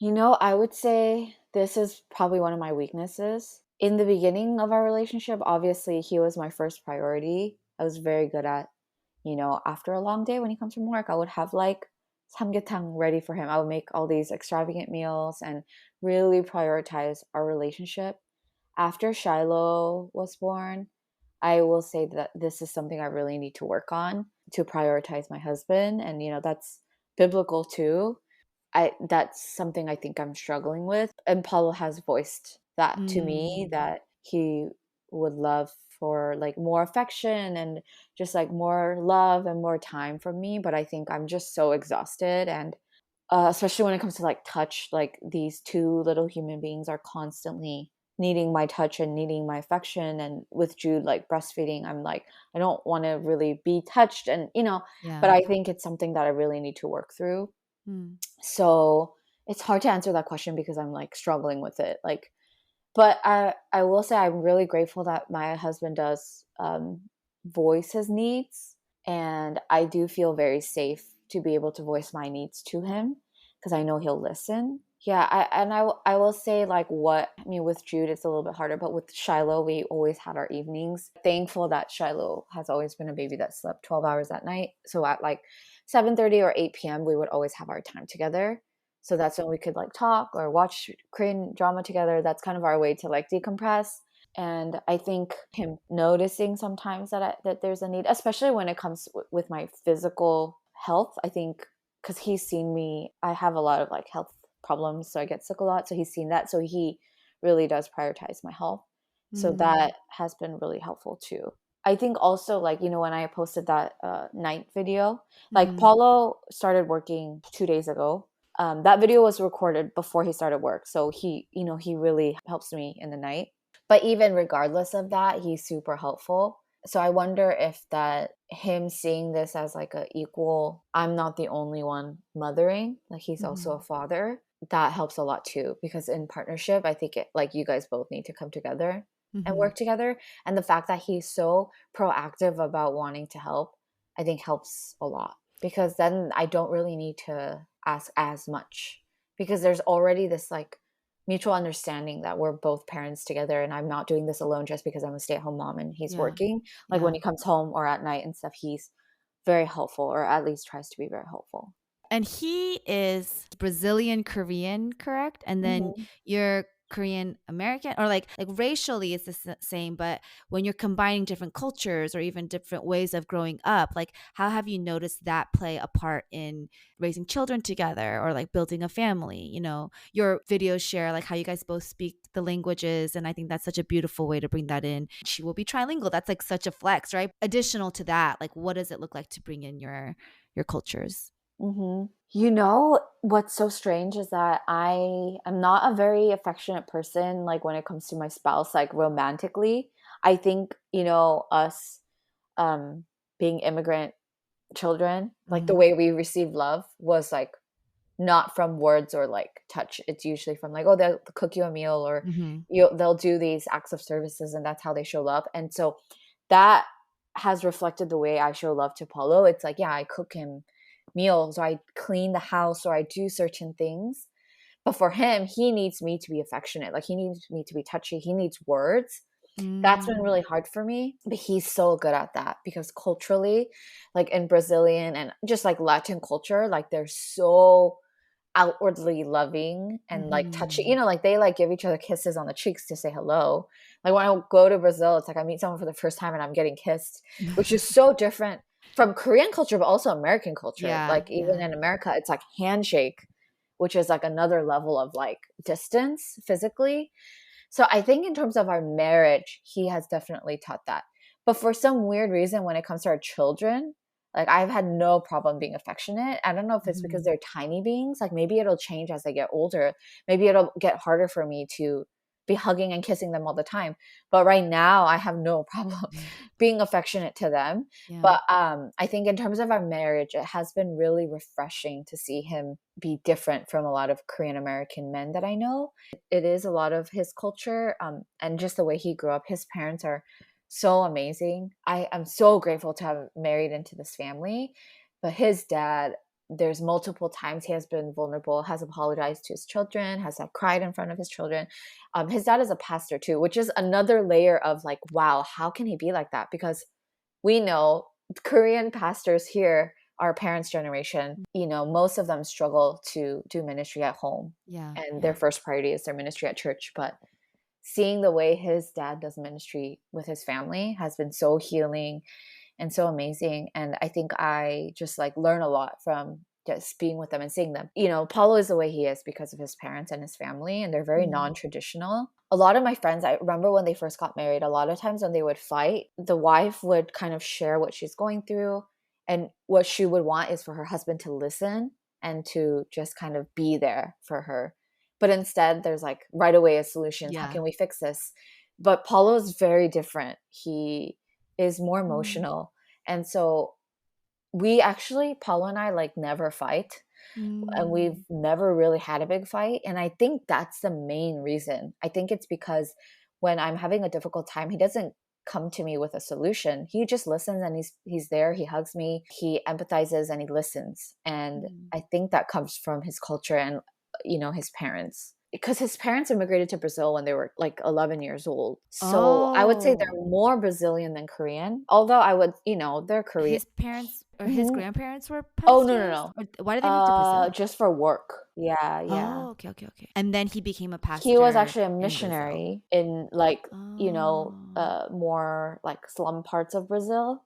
Mhm. I would say this is probably one of my weaknesses. In the beginning of our relationship, obviously, he was my first priority. I was very good at, after a long day when he comes from work, I would have like samgyetang ready for him. I would make all these extravagant meals and really prioritize our relationship. After Shiloh was born, I will say that this is something I really need to work on to prioritize my husband. And, that's biblical too. That's something I think I'm struggling with. And Paulo has voiced that to me Mm, that he would love for like more affection and just like more love and more time from me. But I think I'm just so exhausted and especially when it comes to like touch, like these two little human beings are constantly needing my touch and needing my affection. And with Jude, like breastfeeding, I'm like, I don't want to really be touched. And, but yeah. I think it's something that I really need to work through. Mm, So it's hard to answer that question because I'm like struggling with it. Like, but I will say I'm really grateful that my husband does voice his needs, and I do feel very safe to be able to voice my needs to him because I know he'll listen. Yeah, I will say like what I mean with Jude it's a little bit harder, but with Shiloh we always had our evenings. Thankful that Shiloh has always been a baby that slept 12 hours at night. So at like 7:30 or 8 p.m. we would always have our time together. So that's when we could like talk or watch Korean drama together. That's kind of our way to like decompress. And I think him noticing sometimes that there's a need, especially when it comes with my physical health. I think because he's seen me, I have a lot of like health problems, so I get sick a lot. So he's seen that, so he really does prioritize my health. So mm, that has been really helpful too. I think also like when I posted that night video, like mm, Paulo started working 2 days ago. that video was recorded before he started work. So he really helps me in the night. But even regardless of that, he's super helpful. So I wonder if that him seeing this as like a equal, I'm not the only one mothering, like he's also a father, that helps a lot too. Because in partnership, I think like you guys both need to come together and Mm-hmm. work together. And the fact that he's so proactive about wanting to help, I think helps a lot. Because then I don't really need to ask as much. Because there's already this like mutual understanding that we're both parents together and I'm not doing this alone just because I'm a stay-at-home mom and he's Yeah. working. Like when Yeah. he comes home or at night and stuff, he's very helpful, or at least tries to be very helpful. And he is Brazilian Korean, correct? And then Hmm. you're Korean American, or like racially it's the same, but when you're combining different cultures or even different ways of growing up, like how have you noticed that play a part in raising children together or like building a family? Your videos share like how you guys both speak the languages, and I think that's such a beautiful way to bring that in. She will be trilingual. That's like such a flex, right? Additional to that, like what does it look like to bring in your cultures? Hmm. You know, what's so strange is that I am not a very affectionate person, like when it comes to my spouse, like romantically. I think, us um, being immigrant children, like the Mm-hmm. way we receive love was like not from words or like touch. It's usually from like, oh, they'll cook you a meal, or Mm-hmm. they'll do these acts of services, and that's how they show love. And so that has reflected the way I show love to Paulo. It's like, yeah, I cook him meals, or I clean the house, or I do certain things. But for him, he needs me to be affectionate. Like he needs me to be touchy. He needs words. That's been Mm. really hard for me, but he's so good at that because culturally, like in Brazilian and just like Latin culture, like they're so outwardly loving and like touchy, Mhm. like they like give each other kisses on the cheeks to say hello. Like when I go to Brazil, it's like I meet someone for the first time and I'm getting kissed, which is so different from Korean culture, but also American culture. Yeah, Like even yeah. in America, it's like handshake, which is like another level of like distance physically. So I think in terms of our marriage, he has definitely taught that. But for some weird reason, when it comes to our children, like I've had no problem being affectionate. I don't know if it's because Mhm. they're tiny beings. Like maybe it'll change as they get older. Maybe it'll get harder for me to be hugging and kissing them all the time. But right now, I have no problem being affectionate to them. Yeah. But I think in terms of our marriage, it has been really refreshing to see him be different from a lot of Korean American men that I know. It is a lot of his culture, and just the way he grew up. His parents are so amazing. I am so grateful to have married into this family. But his dad, there's multiple times he has been vulnerable, has apologized to his children, has like cried in front of his children. His dad is a pastor too, which is another layer of like, wow, how can he be like that? Because we know Korean pastors here, our parents' generation, most of them struggle to do ministry at home. Yeah, And their yeah. first priority is their ministry at church. But seeing the way his dad does ministry with his family has been so healing and so amazing. And I think I just like learn a lot from just being with them and seeing them. Paulo is the way he is because of his parents and his family, and they're very Mhm. non-traditional. A lot of my friends, I remember when they first got married, a lot of times when they would fight, the wife would kind of share what she's going through, and what she would want is for her husband to listen and to just kind of be there for her. But instead, there's like right away a solutions. How Yeah. can we fix this? But Paulo is very different. He is more Mm. emotional. And so we actually, Paulo and I, like never fight, and we've Mm. never really had a big fight. And I think that's the main reason. I think it's because when I'm having a difficult time, he doesn't come to me with a solution. He just listens, and he's there. He hugs me, he empathizes, and he listens. And Mm. I think that comes from his culture and his parents, because his parents immigrated to Brazil when they were like 11 years old. So I would say Oh, they're more Brazilian than Korean. Although I would, they're Korean. his parents or his Mhm. grandparents were Oh, no, no, pastors? no. Or why did they move to Brazil? Just for work. Yeah, yeah. Oh, okay, okay, okay. And then he became a He was pastor actually a in Brazil. missionary in like, Oh. more like slum parts of Brazil.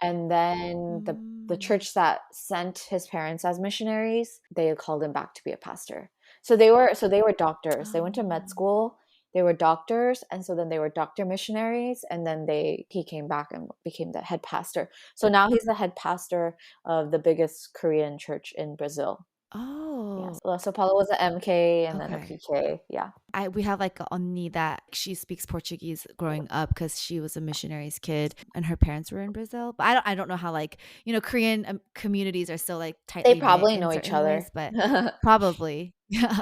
And then the Mm. church that sent his parents as missionaries, they called him back to be a pastor. So they were doctors. They went to med Oh. school. They were doctors, and so then they were doctor missionaries, and then he came back and became the head pastor. So now he's the head pastor of the biggest Korean church in Brazil. Oh, Oh, So Paulo was a MK and then a okay. PK. Yeah. We have like a Onni that she speaks Portuguese growing up because she was a missionary's kid and her parents were in Brazil. But I don't know how like Korean communities are still like They tightly knit probably in know each certain ways, other. but probably yeah.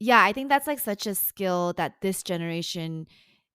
Yeah, I think that's like such a skill that this generation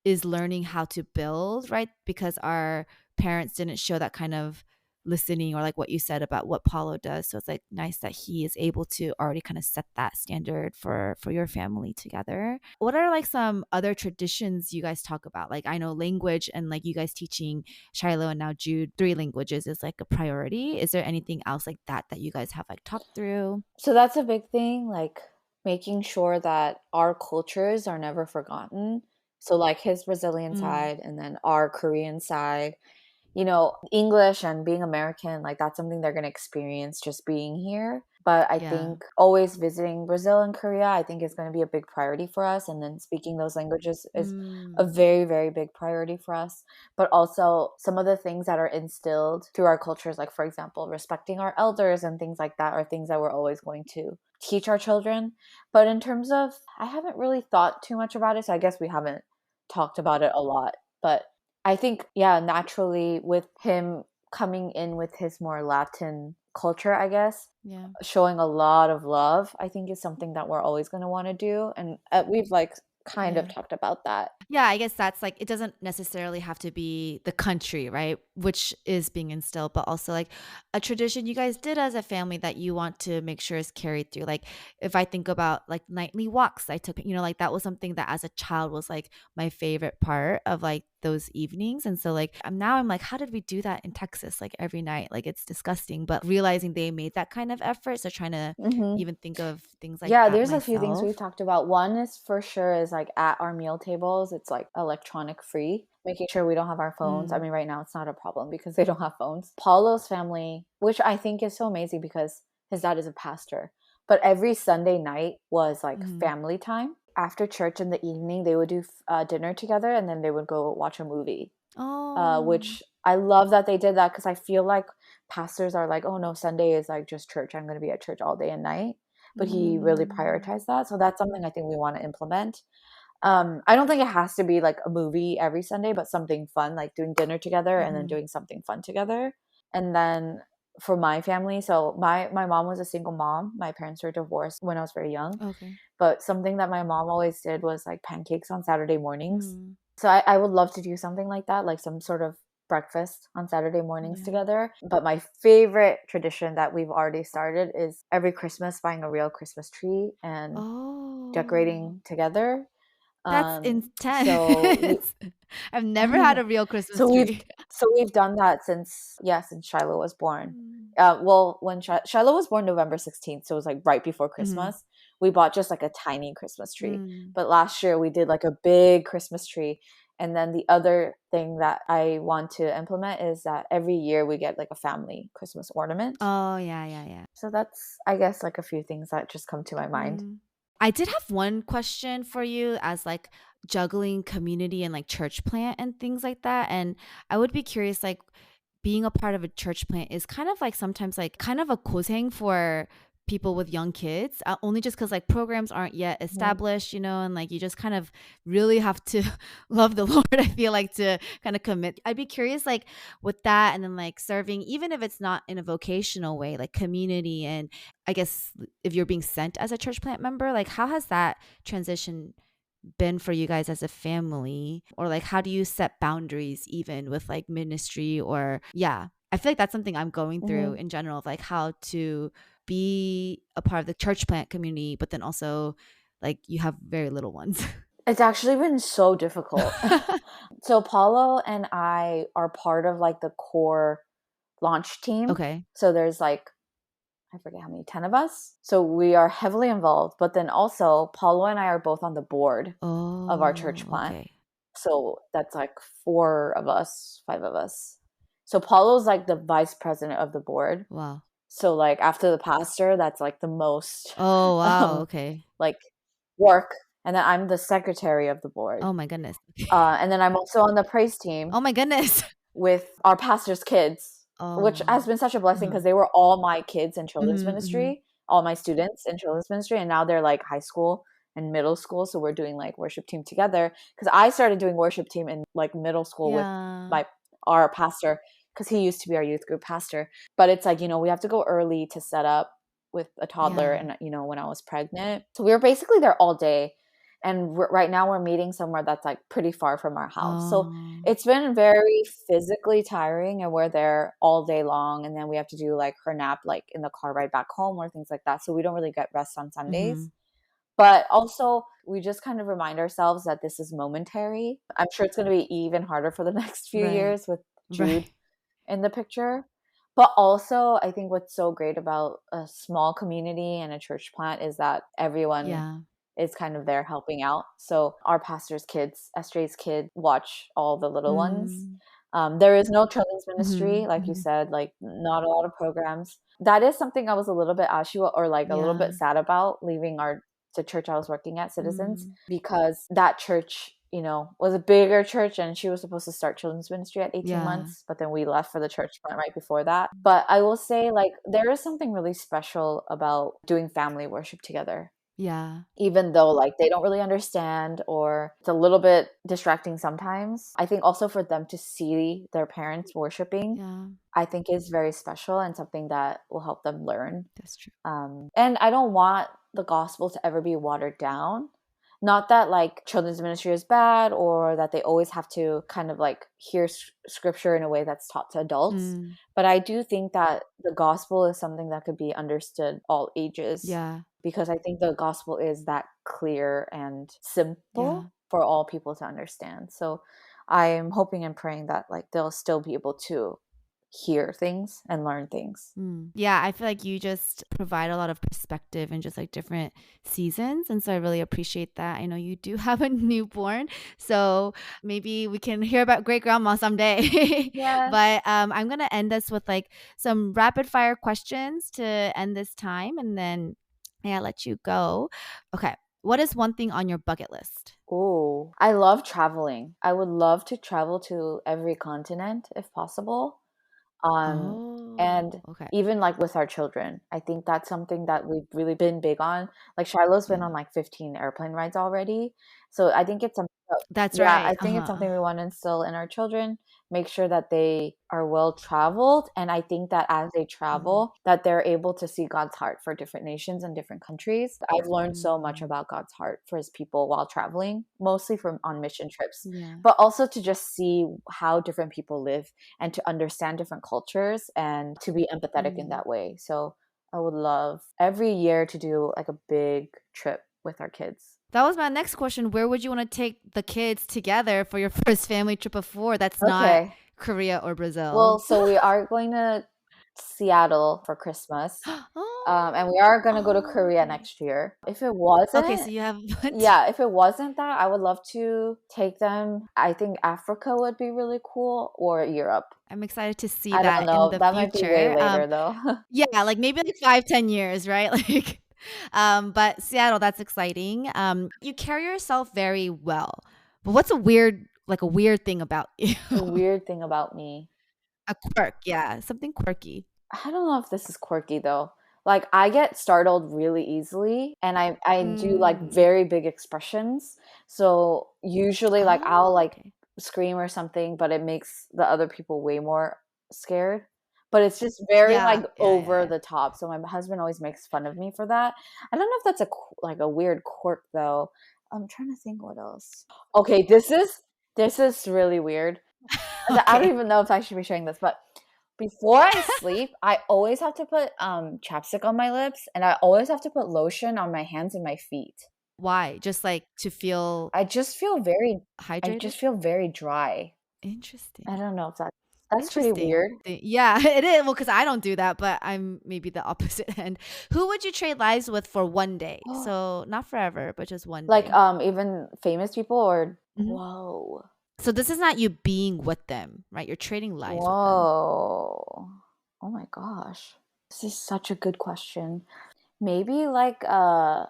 is learning how to build, right? Because our parents didn't show that kind of listening or like what you said about what Paulo does. So it's like nice that he is able to already kind of set that standard for your family together. What are like some other traditions you guys talk about? Like I know language and like you guys teaching Shiloh and now Jude 3 languages is like a priority. Is there anything else like that you guys have like talked through? So that's a big thing, like making sure that our cultures are never forgotten. So like his Brazilian Mm, side and then our Korean side, English and being American, like that's something they're going to experience just being here. But I yeah. think always visiting Brazil and Korea, I think is going to be a big priority for us. And then speaking those languages is a Mm, very, very big priority for us. But also some of the things that are instilled through our cultures, like for example, respecting our elders and things like that, are things that we're always going to teach our children. But in terms of, I haven't really thought too much about it. So I guess we haven't talked about it a lot. But I think, yeah, naturally with him coming in with his more Latin culture, I guess, yeah. showing a lot of love, I think is something that we're always going to want to do. And we've like kind of Yeah. talked about that. Yeah, I guess that's like it doesn't necessarily have to be the country, right? Which is being instilled, but also like a tradition you guys did as a family that you want to make sure is carried through. Like if I think about like nightly walks I took, like that was something that as a child was like my favorite part of like those evenings. And so like I'm like, how did we do that in Texas like every night? Like it's disgusting, but realizing they made that kind of effort. So trying to Hmm. even think of things like Yeah, that there's a few things we've myself. talked about. One is for sure is like at our meal tables, it's like electronic free, making sure we don't have our phones. I Mm, mean, right now it's not a problem because they don't have phones. Paulo's family, which I think is so amazing because his dad is a pastor, but every Sunday night was like mhm. family time. After church in the evening, they would do dinner together and then they would go watch a movie, Oh. which I love that they did that because I feel like pastors are like, oh no, Sunday is like just church. I'm going to be at church all day and night. But he really Mm. prioritized that. So that's something I think we want to implement. I don't think it has to be like a movie every Sunday, but something fun, like doing dinner together and then Mhm. doing something fun together. And then for my family, so my mom was a single mom. My parents were divorced when I was very young. Okay. But something that my mom always did was like pancakes on Saturday mornings. Mm. So I would love to do something like that, like some sort of breakfast on Saturday mornings Yeah. together. But my favorite tradition that we've already started is every Christmas buying a real Christmas tree and Oh. decorating together. That's So we intense. I've never had a real Christmas so we've tree. so we've done that since Shiloh was born. Mm. Well, when Shiloh was born November 16th, so it was like right before Mhm. Christmas. We bought just like a tiny Christmas tree. Mm. But last year we did like a big Christmas tree. And then the other thing that I want to implement is that every year we get like a family Christmas ornament. Oh, yeah, yeah, yeah. So that's, I guess, like a few things that just come to my mind. Mm. I did have one question for you as like juggling community and like church plant and things like that. And I would be curious, like being a part of a church plant is kind of like sometimes like kind of a 고생 for people with young kids, only just because like programs aren't yet Mhm. established, and like you just kind of really have to love the Lord, I feel like, to kind of commit. I'd be curious, like with that, and then like serving, even if it's not in a vocational way, like community and I guess if you're being sent as a church plant member, like how has that transition been for you guys as a family? Or like how do you set boundaries even with like ministry or yeah. I feel like that's something I'm going through Mhm. in general of like how to be a part of the church plant community, but then also like you have very little ones. It's actually been so difficult. So Paulo and I are part of like the core launch team. Okay. So there's like, I forget how many, 10 of us. So we are heavily involved. But then also, Paulo and I are both on the board of our church Oh, plant. okay. So that's like four of us, five of us. So Paulo's like the vice president of the board. Wow. So like after the pastor, that's like the most Oh, wow. um Okay. like work. And then I'm the secretary of the board. Oh my goodness. And then I'm also on the praise team Oh my goodness. with our pastor's kids, which has Oh. been such a blessing Mhm. because they were all my kids in children's Mhm, mhm. ministry. all my students in children's ministry, and now they're like high school and middle school. So we're doing like worship team together because I started doing worship team in like middle school with Yeah. my our pastor because he used to be our youth group pastor. But it's like, we have to go early to set up with a toddler, Yeah. and when I was pregnant. So we were basically there all day. And right now we're meeting somewhere that's like pretty far from our house. So Oh. it's been very physically tiring, and we're there all day long. And then we have to do like her nap, like in the car ride back home or things like that. So we don't really get rest on Sundays. Mm-hmm. But also, we just kind of remind ourselves that this is momentary. I'm sure it's going to be even harder for the next few Right. years with Jude Right. in the picture. But also, I think what's so great about a small community and a church plant is that everyone Yeah. is kind of there helping out. So our pastor's kids, Esther's kids, watch all the little ones. Mm. There is no children's ministry, Mm-hmm. like you Mm-hmm. said, like not a lot of programs. That is something I was a little bit ashy or like a little Yeah. bit sad about leaving the church I was working at, Citizens, Mm. because that church, was a bigger church, and she was supposed to start children's ministry at 18 Yeah. months, but then we left for the church plant right before that. But I will say, like, there is something really special about doing family worship together, Yeah. even though like they don't really understand or it's a little bit distracting sometimes. I think also for them to see their parents worshiping, Yeah. I think is very special and something that will help them learn. That's true. And I don't want the gospel to ever be watered down. Not that like children's ministry is bad or that they always have to kind of like hear scripture in a way that's taught to adults. Mm. But I do think that the gospel is something that could be understood all ages, Yeah. because I think the gospel is that clear and Yeah. simple for all people to understand. So I'm hoping and praying that like they'll still be able to hear things and learn things. Mm. Yeah, I feel like you just provide a lot of perspective and just like different seasons. And so I really appreciate that. I know you do have a newborn. So maybe we can hear about great grandma someday. Yes. But I'm going to end this with like some rapid fire questions to end this time. And then yeah, let you go. Okay. What is one thing on your bucket list? Oh, I love traveling. I would love to travel to every continent if possible. Um, Oh, and okay. even like with our children, I think that's something that we've really been big on. Like Shiloh's been Yeah. on like 15 airplane rides already. So I think it's something That's yeah, I right. think it's Uh-huh. something we want to instill in our children, make sure that they are well traveled. And I think that as they Mhm. travel, that they're able to see God's heart for different nations and different countries. I've learned so much Mm. about God's heart for his people while traveling, mostly from on mission trips, Yeah. but also to just see how different people live and to understand different cultures and to be empathetic in Mm. that way. So I would love every year to do like a big trip with our kids. That was my next question. Where would you want to take the kids together for your first family trip of four that's not Okay. Korea or Well, Brazil? so we are going to Seattle for Christmas. And we Oh, are gonna go to oh, Korea okay. next year. If it Okay, so wasn't you have what? yeah, if it wasn't that, I would love to take them. I think Africa would be really cool, or Europe. I'm excited to see I don't that in know. the That might be way future. later though. Yeah, like maybe like 5, 10 years, right? Like, but Seattle, that's exciting. You carry yourself very well, but what's a weird thing about you? A weird thing about me. A quirk, yeah, something quirky. I don't know if this is quirky though. Like I get startled really easily and I do like Mm. very big expressions. So usually like I'll Oh, like okay. scream or something, but it makes the other people way more scared. But it's just very Yeah, like yeah, yeah, over yeah. the top. So my husband always makes fun of me for that. I don't know if that's like a weird quirk though. I'm trying to think what else. Okay, this is really weird. I don't Okay. even know if I should be sharing this, but before I sleep, I always have to put chapstick on my lips, and I always have to put lotion on my hands and my feet. Why? Just like to feel I just feel very I hydrated? just feel very dry. I Interesting. don't know if that's pretty Interesting. weird. Yeah, it is. Well, because I don't do that, but I'm maybe the opposite end. Who would you trade lives with for one day? So not forever, but just one Like day. even famous people or Hmm. whoa. So this is not you being with them, right? You're trading lives with them. Whoa. Oh my gosh. This is such a good question. Maybe like a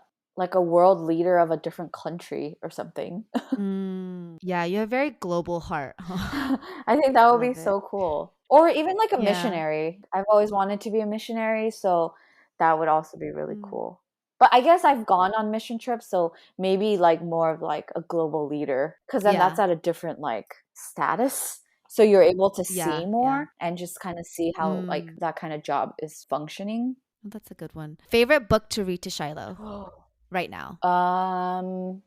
world leader of a different country or something. Mm, yeah, you have a very global heart. I think that would be Love it. so cool. Or even like a Yeah. missionary. I've always wanted to be a missionary, so That would also be really Mm. cool. But I guess I've gone on mission trips, so maybe like more of like a global leader, because then that's Yeah. at a different like status. So you're able to see Yeah. Yeah. more and just kind of see how like Mm. that kind of job is functioning. Well, that's a good one. Favorite book to read to Shiloh right now? Um,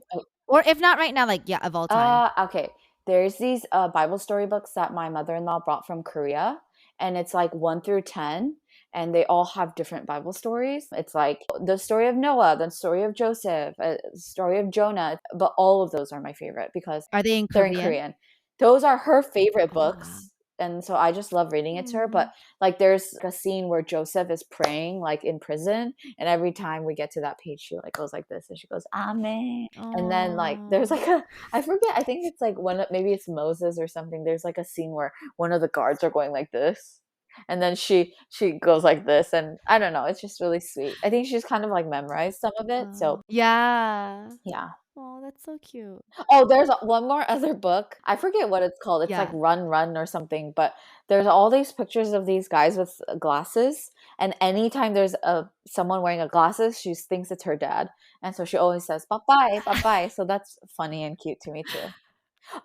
Or if not right now, like, yeah, of all time. okay. There's these Bible story books that my mother-in-law brought from Korea, and it's like 1 through 10, and they all have different Bible stories. It's like the story of Noah, the story of Joseph, story of Jonah, but all of those are my favorite because Are they in they're in Korean? Korean. Those are her favorite Oh, wow. books. And so I just love reading it to her. But Mm. like there's a scene where Joseph is praying like in prison, and every time we get to that page, she like goes like this and she goes, Amen. And then like there's Oh. like a I forget, I think it's like maybe it's Moses or something. There's like a scene where one of the guards are going like this. And then she goes like this, and I don't know, it's just really sweet. I think she's kind of like memorized some of it. So Yeah. yeah. Oh, that's so cute. Oh, there's one more other book. I forget what it's called. It's like Yeah. Run Run or something, but there's all these pictures of these guys with glasses, and anytime there's a someone wearing a glasses, she thinks it's her dad. And so she always says bye-bye, bye-bye. So that's funny and cute to me too.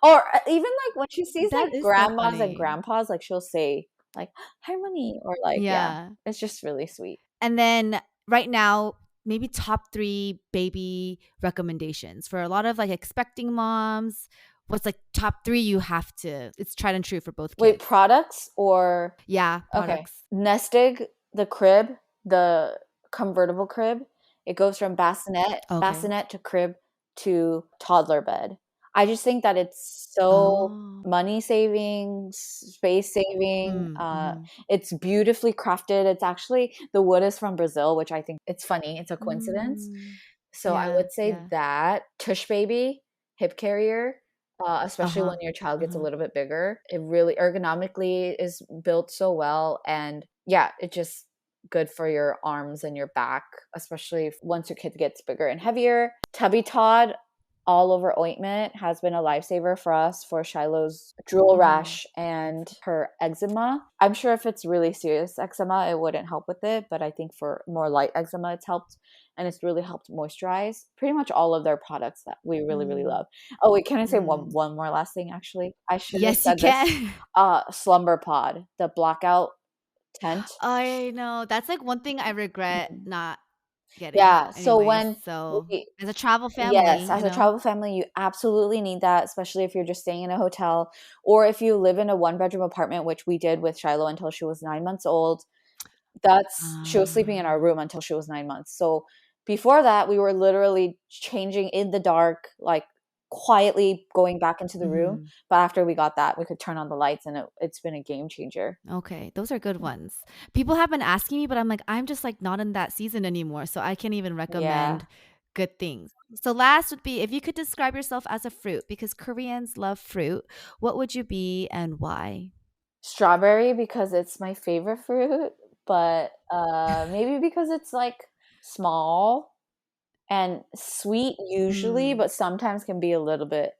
Or even like when she sees That like is so grandmas and funny. grandpas, like she'll say like harmony or like yeah, Yeah. it's just really sweet. And then right now, maybe top 3 baby recommendations for a lot of like expecting moms. What's like top 3 you have to, it's tried and true for both Wait, kids. products or Yeah, okay. products. Nestig, the crib, the convertible crib, it goes from Okay. bassinet to crib to toddler bed. I just think that it's so Oh. money saving, space saving. Mm, mhm. It's beautifully crafted. It's actually the wood is from Brazil, which I think it's funny. It's a coincidence. Mm. So I Yeah, would say yeah. that tush baby, hip carrier, especially Uh-huh. when your child gets a Uh-huh. little bit bigger. It really ergonomically is built so well. And yeah, it just good for your arms and your back, especially once your kid gets bigger and heavier. Tubby Todd all over ointment has been a lifesaver for us for Shiloh's drool Mhm. rash and her eczema. I'm sure if it's really serious eczema, it wouldn't help with it, but I think for more light eczema, it's helped, and it's really helped moisturize pretty much all of their products that we really, really Mm. love. Oh, wait, can I say Mm. one more last thing, actually? I should have Yes, you said this. can. Slumber Pod, the blackout tent. I know. That's like one thing I regret Mhm. not getting Yeah, so anyways. when So, we as a travel family, yes, as you a know? travel family, you absolutely need that, especially if you're just staying in a hotel or if you live in a one-bedroom apartment, which we did with Shiloh until she was 9 months old. That's she was sleeping in our Ah. room until she was 9 months. So before that, we were literally changing in the dark, like quietly going back into the room. Mhm. But after we got that, we could turn on the lights, and it's been a game changer. Okay, those are good ones. People have been asking me, but I'm like, I'm just like not in that season anymore, so I can't even Yeah. recommend good things. So last would be if you could describe yourself as a fruit because Koreans love fruit, what would you be and why? Strawberry because it's my favorite fruit, but maybe because it's like small and sweet usually, Mm. but sometimes can be a little bit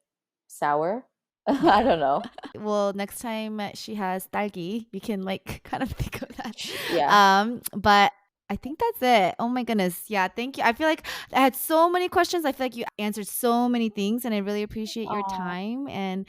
sour. I don't know. Well, next time she has 딸기, we can like kind of think of that. Yeah. But I think that's it. Oh my goodness. Yeah, thank you. I feel like I had so many questions. I feel like you answered so many things and I really appreciate your Oh, time and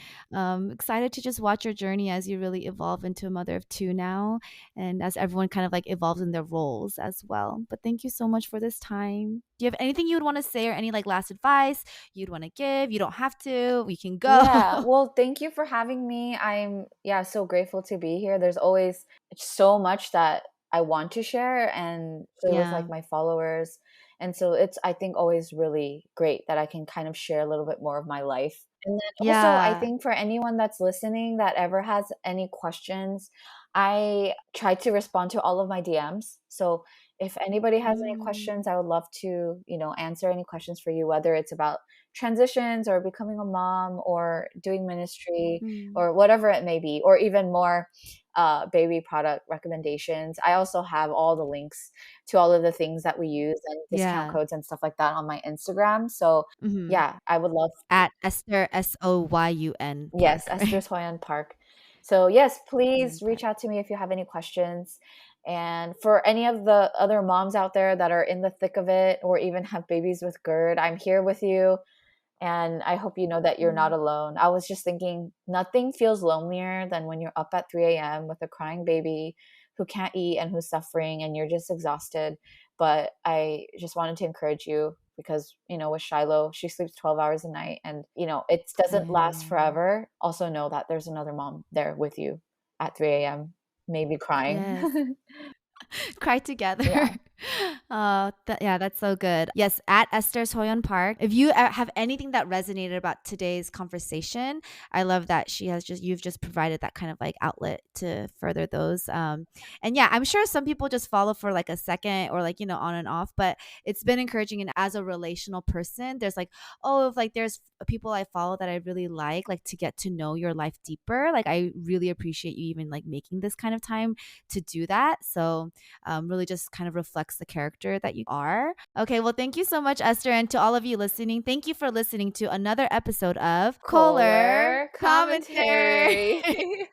excited to just watch your journey as you really evolve into a mother of two now and as everyone kind of like evolves in their roles as well. But thank you so much for this time. Do you have anything you would want to say or any like last advice you'd want to give? You don't have to. We can go. yeah. Well, thank you for having me. I'm, yeah, so grateful to be here. There's always so much that I want to share and share with Yeah. like my followers. And so it's, I think, always really great that I can kind of share a little bit more of my life. And then also, I Yeah. think for anyone that's listening that ever has any questions, I try to respond to all of my DMs. So if anybody has any Mm. questions, I would love to, answer any questions for you, whether it's about transitions or becoming a mom or doing ministry Mm. or whatever it may be, or even more baby product recommendations. I also have all the links to all of the things that we use and discount Yeah. codes and stuff like that on my Instagram. So Mhm. yeah, I would love At Esther, Soyun yes, Park, Esther right? Hoyan Park. So yes, please Soyun reach Park. out to me if you have any questions. And for any of the other moms out there that are in the thick of it or even have babies with GERD, I'm here with you. And I hope you know that you're not Mm. alone. I was just thinking, nothing feels lonelier than when you're up at 3 a.m. with a crying baby who can't eat and who's suffering and you're just exhausted. But I just wanted to encourage you because, with Shiloh, she sleeps 12 hours a night and, it doesn't last Yeah. forever. Also, know that there's another mom there with you at 3 a.m., maybe crying. Yes. Cry together. Yeah. Yeah, that's so good. Yes, at Esther's Hoyon Park. If you have anything that resonated about today's conversation, I love that you've just provided that kind of like outlet to further those. And yeah, I'm sure some people just follow for like a second or like, on and off, but it's been encouraging. And as a relational person, there's like, oh, if like there's people I follow that I really like to get to know your life deeper. Like I really appreciate you even like making this kind of time to do that. So really just kind of reflects the character that you are. Okay, well, thank you so much, Esther. And to all of you listening, thank you for listening to another episode of Kohler Kohler Commentary. commentary.